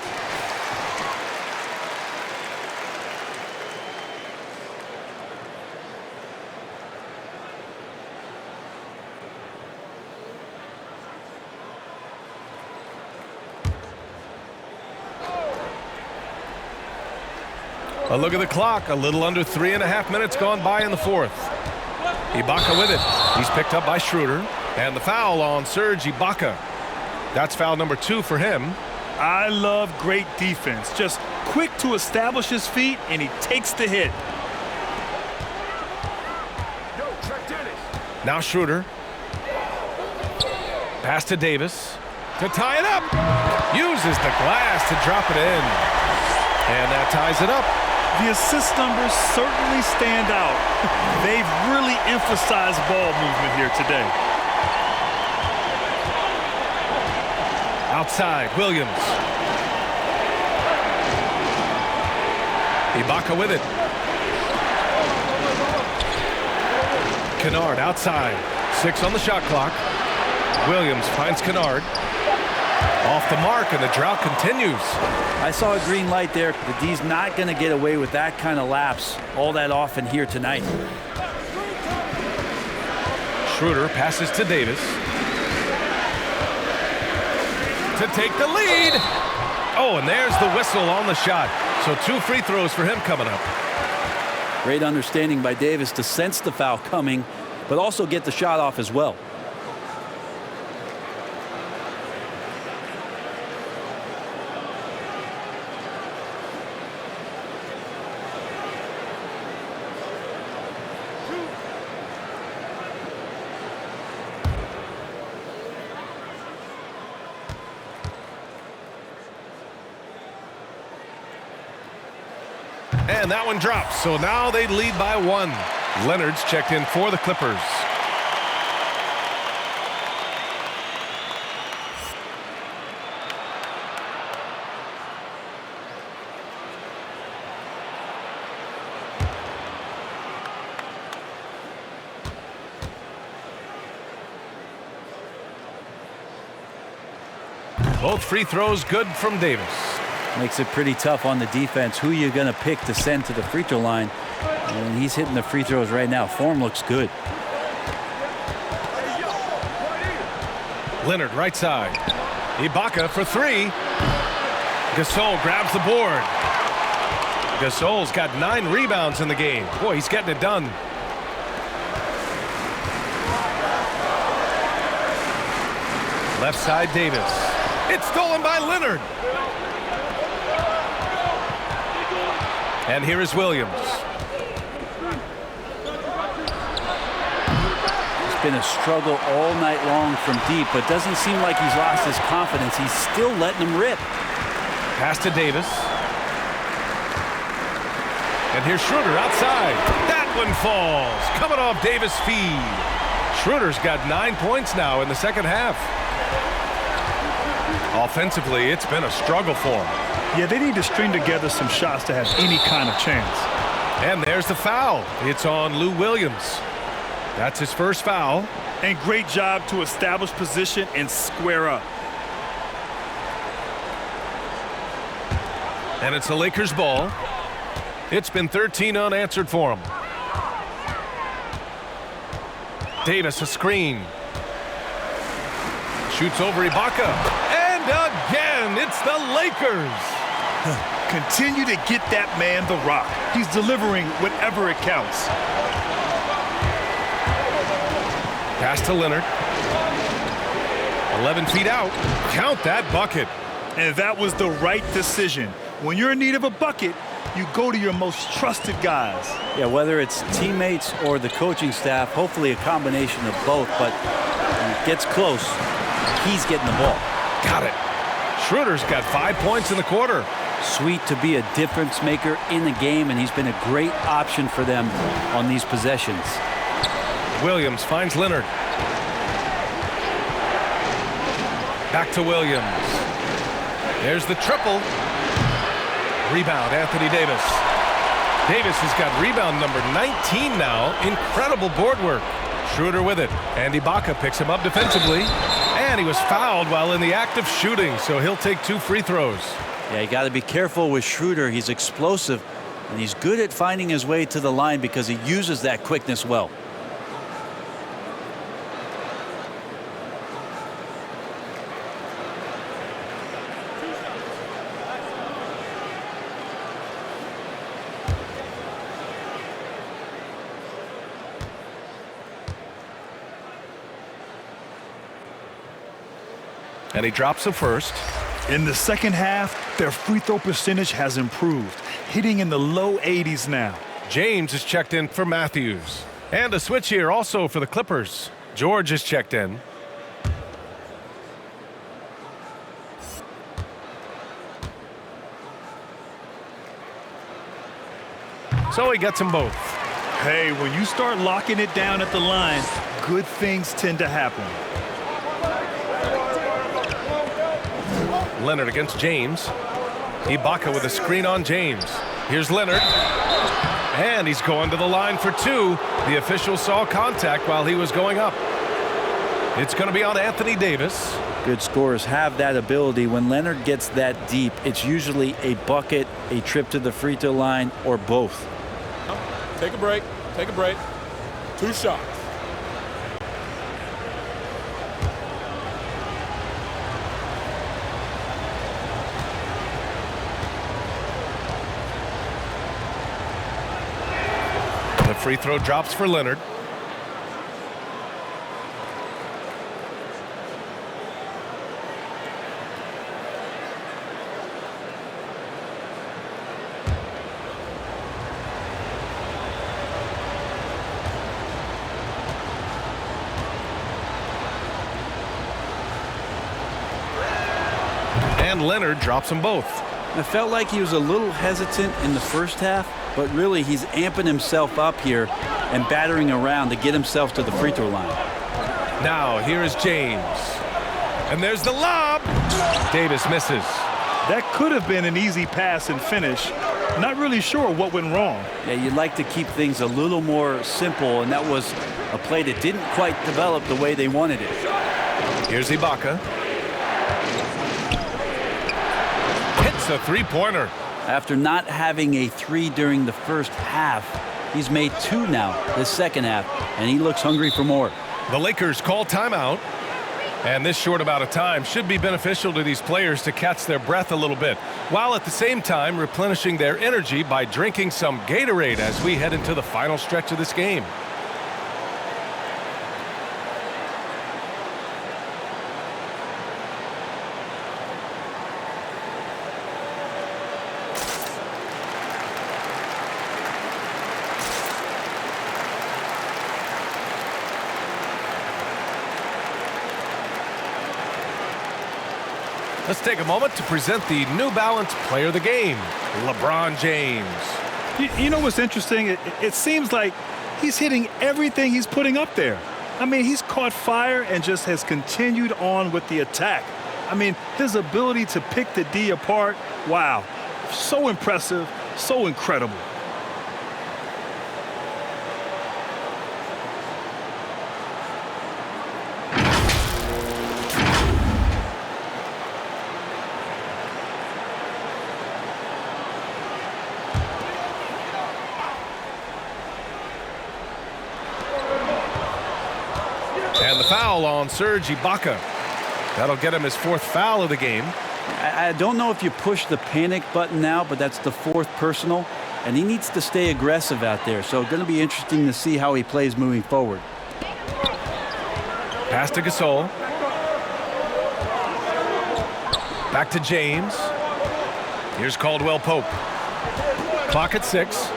A look at the clock. A little under 3.5 minutes gone by in the 4th. Ibaka with it. He's picked up by Schroeder. And the foul on Serge Ibaka. That's foul number 2 for him. I love great defense. Just quick to establish his feet, and he takes the hit. Now Schroeder. Pass to Davis to tie it up. Uses the glass to drop it in. And that ties it up. The assist numbers certainly stand out. They've really emphasized ball movement here today. Outside, Williams. Ibaka with it. Kennard outside. 6 on the shot clock. Williams finds Kennard. Off the mark, and the drought continues. I saw a green light there. The D's not going to get away with that kind of lapse all that often here tonight. Schroeder passes to Davis to take the lead. Oh, and there's the whistle on the shot. So 2 free throws for him coming up. Great understanding by Davis to sense the foul coming, but also get the shot off as well. And that one drops, so now they lead by 1. Leonard's checked in for the Clippers. Both free throws good from Davis. Makes it pretty tough on the defense. Who you're going to pick to send to the free throw line. And he's hitting the free throws right now. Form looks good. Leonard right side. Ibaka for 3. Gasol grabs the board. Gasol's got 9 rebounds in the game. Boy, he's getting it done. Left side, Davis. It's stolen by Leonard. And here is Williams. It's been a struggle all night long from deep, but doesn't seem like he's lost his confidence. He's still letting them rip. Pass to Davis. And here's Schroeder outside. That one falls. Coming off Davis' feed. Schroeder's got 9 points now in the second half. Offensively, it's been a struggle for him. Yeah, they need to string together some shots to have any kind of chance. And there's the foul. It's on Lou Williams. That's his first foul. And great job to establish position and square up. And it's the Lakers' ball. It's been 13 unanswered for him. Davis a screen. Shoots over Ibaka. And again, it's the Lakers. Continue to get that man the rock. He's delivering whenever it counts. Pass to Leonard. 11 feet out. Count that bucket. And that was the right decision. When you're in need of a bucket, you go to your most trusted guys. Yeah, whether it's teammates or the coaching staff, hopefully a combination of both, but when it gets close, he's getting the ball. Got it. Schroeder's got 5 points in the quarter. Sweet to be a difference maker in the game, and he's been a great option for them on these possessions. Williams finds Leonard. Back to Williams. There's the triple. Rebound, Anthony Davis. Davis has got rebound number 19 now. Incredible board work. Schroeder with it. And Ibaka picks him up defensively. And he was fouled while in the act of shooting, so he'll take 2 free throws. Yeah, you got to be careful with Schroeder. He's explosive, and he's good at finding his way to the line because he uses that quickness well. And he drops the first. In the second half, their free throw percentage has improved, hitting in the low 80s now. James is checked in for Matthews. And a switch here also for the Clippers. George is checked in. So he gets them both. Hey, when you start locking it down at the line, good things tend to happen. Leonard against James. Ibaka with a screen on James. Here's Leonard. And he's going to the line for two. The official saw contact while he was going up. It's going to be on Anthony Davis. Good scorers have that ability. When Leonard gets that deep, it's usually a bucket, a trip to the free throw line, or both. Take a break. Take a break. 2 shots. The free throw drops for Leonard. And Leonard drops them both. I felt like he was a little hesitant in the first half, but really he's amping himself up here and battering around to get himself to the free throw line. Now here is James. And there's the lob. Davis misses. That could have been an easy pass and finish. Not really sure what went wrong. Yeah, you'd like to keep things a little more simple, and that was a play that didn't quite develop the way they wanted it. Here's Ibaka. Hits a three-pointer. After not having a 3 during the first half, he's made 2 now this second half, and he looks hungry for more. The Lakers call timeout. And this short amount of time should be beneficial to these players to catch their breath a little bit, while at the same time replenishing their energy by drinking some Gatorade as we head into the final stretch of this game. Let's take a moment to present the New Balance Player of the Game, LeBron James. You know what's interesting? It seems like he's hitting everything he's putting up there. I mean, he's caught fire and just has continued on with the attack. I mean, his ability to pick the D apart, wow, so impressive, so incredible. And the foul on Serge Ibaka. That'll get him his 4th foul of the game. I don't know if you push the panic button now, but that's the 4th personal, and he needs to stay aggressive out there. So going to be interesting to see how he plays moving forward. Pass to Gasol. Back to James. Here's Caldwell Pope. Clock at 6.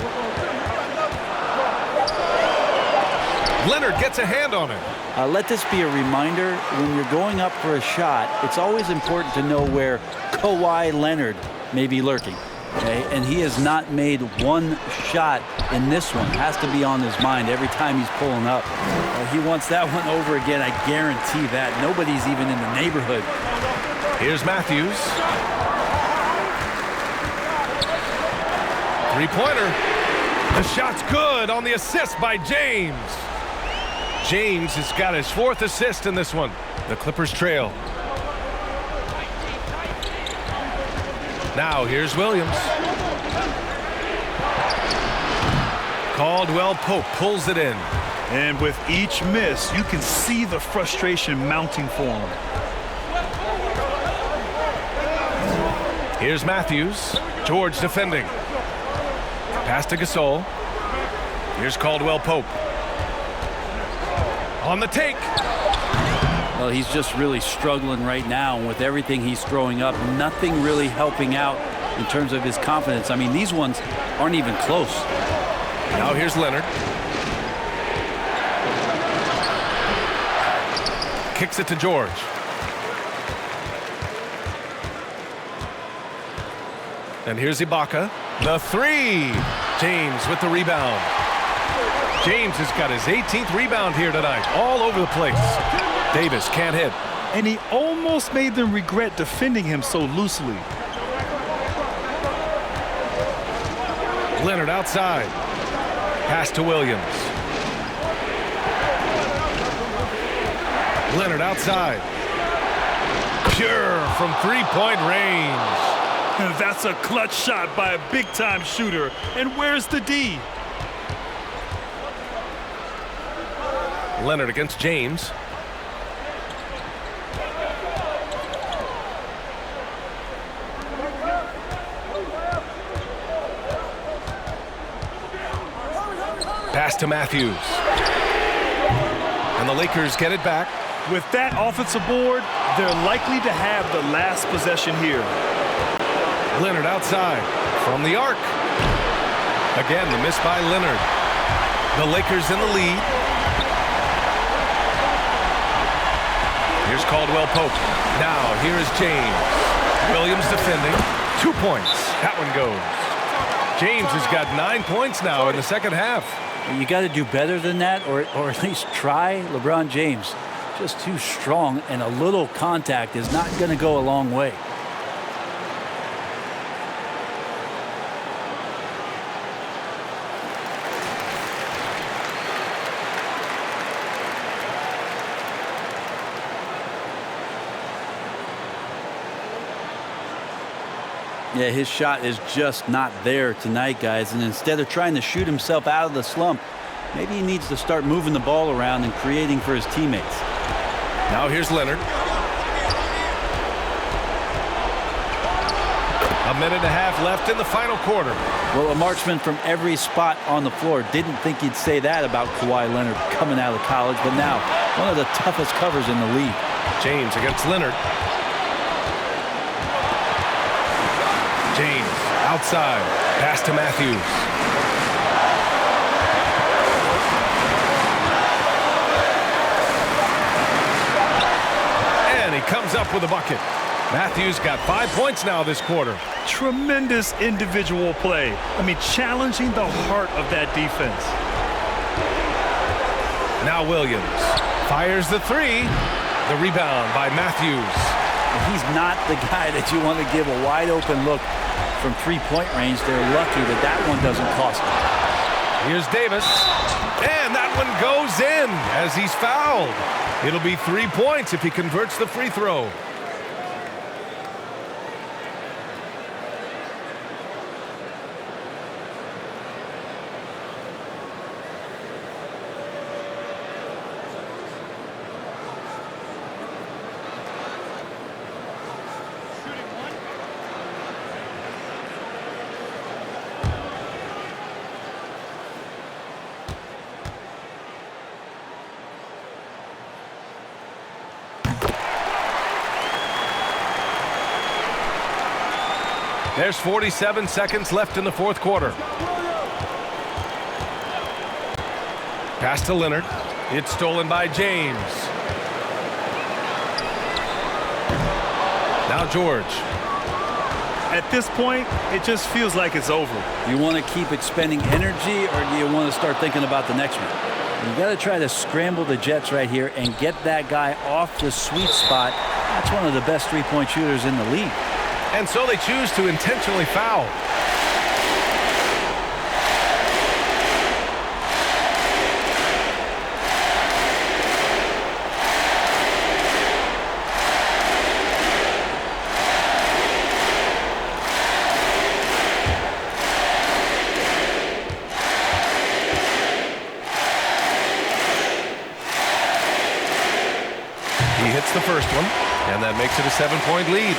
Leonard gets a hand on it. Let this be a reminder, when you're going up for a shot, it's always important to know where Kawhi Leonard may be lurking. Okay? And he has not made one shot in this one. Has to be on his mind every time he's pulling up. He wants that one over again, I guarantee that. Nobody's even in the neighborhood. Here's Matthews. 3-pointer. The shot's good on the assist by James. James has got his 4th assist in this one. The Clippers trail. Now here's Williams. Caldwell Pope pulls it in. And with each miss, you can see the frustration mounting for him. Here's Matthews. George defending. Pass to Gasol. Here's Caldwell Pope. On the take. Well, he's just really struggling right now. And with everything he's throwing up, nothing really helping out in terms of his confidence. I mean, these ones aren't even close. Now here's Leonard. Kicks it to George. And here's Ibaka. The 3. James with the rebound. James has got his 18th rebound here tonight, all over the place. Davis can't hit. And he almost made them regret defending him so loosely. Leonard outside. Pass to Williams. Leonard outside. Pure from three-point range. That's a clutch shot by a big-time shooter. And where's the D? Leonard against James. Pass to Matthews. And the Lakers get it back. With that offensive board, they're likely to have the last possession here. Leonard outside from the arc. Again, the miss by Leonard. The Lakers in the lead. Here's Caldwell Pope. Now, here is James. Williams defending. 2 points. That one goes. James has got 9 points now in the second half. You got to do better than that, or at least try. LeBron James, just too strong, and a little contact is not going to go a long way. Yeah, his shot is just not there tonight, guys. And instead of trying to shoot himself out of the slump, maybe he needs to start moving the ball around and creating for his teammates. Now here's Leonard. A minute and a half left in the final quarter. Well, a marksman from every spot on the floor. Didn't think he'd say that about Kawhi Leonard coming out of college, but now one of the toughest covers in the league. James against Leonard. James outside. Pass to Matthews. And he comes up with a bucket. Matthews got 5 points now this quarter. Tremendous individual play. I mean, challenging the heart of that defense. Now Williams fires the three. The rebound by Matthews. He's not the guy that you want to give a wide open look from three-point range. They're lucky that that one doesn't cost them. Here's Davis. And that one goes in as he's fouled. It'll be 3 points if he converts the free throw. There's 47 seconds left in the fourth quarter. Pass to Leonard. It's stolen by James. Now George. At this point, it just feels like it's over. You want to keep expending energy, or do you want to start thinking about the next one? You got to try to scramble the Jets right here and get that guy off the sweet spot. That's one of the best three-point shooters in the league. And so they choose to intentionally foul. He hits the first one, and that makes it a 7-point lead.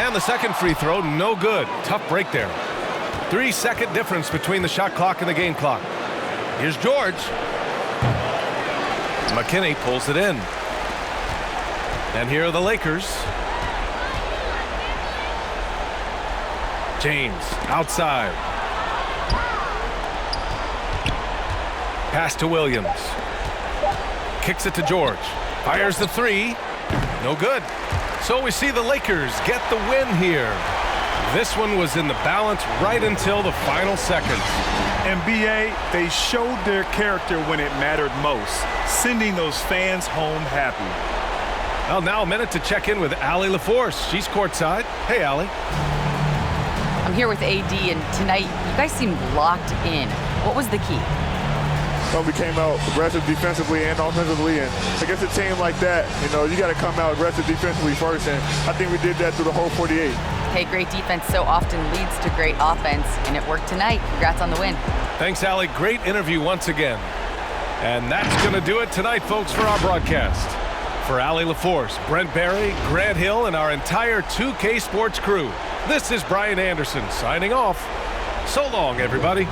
And the second free throw, no good. Tough break there. 3-second difference between the shot clock and the game clock. Here's George. McKinney pulls it in. And here are the Lakers. James outside. Pass to Williams. Kicks it to George. Fires the three. No good. So we see the Lakers get the win here. This one was in the balance right until the final seconds. And BA, they showed their character when it mattered most, sending those fans home happy. Well, now a minute to check in with Allie LaForce. She's courtside. Hey, Allie. I'm here with AD, and tonight you guys seemed locked in. What was the key? Well, we came out aggressive defensively and offensively, and against a team like that, you got to come out aggressive defensively first, and I think we did that through the whole 48. Hey, great defense so often leads to great offense, and it worked tonight. Congrats on the win. Thanks, Allie. Great interview once again. And that's going to do it tonight, folks, for our broadcast. For Allie LaForce, Brent Barry, Grant Hill, and our entire 2K Sports crew, this is Brian Anderson signing off. So long, everybody.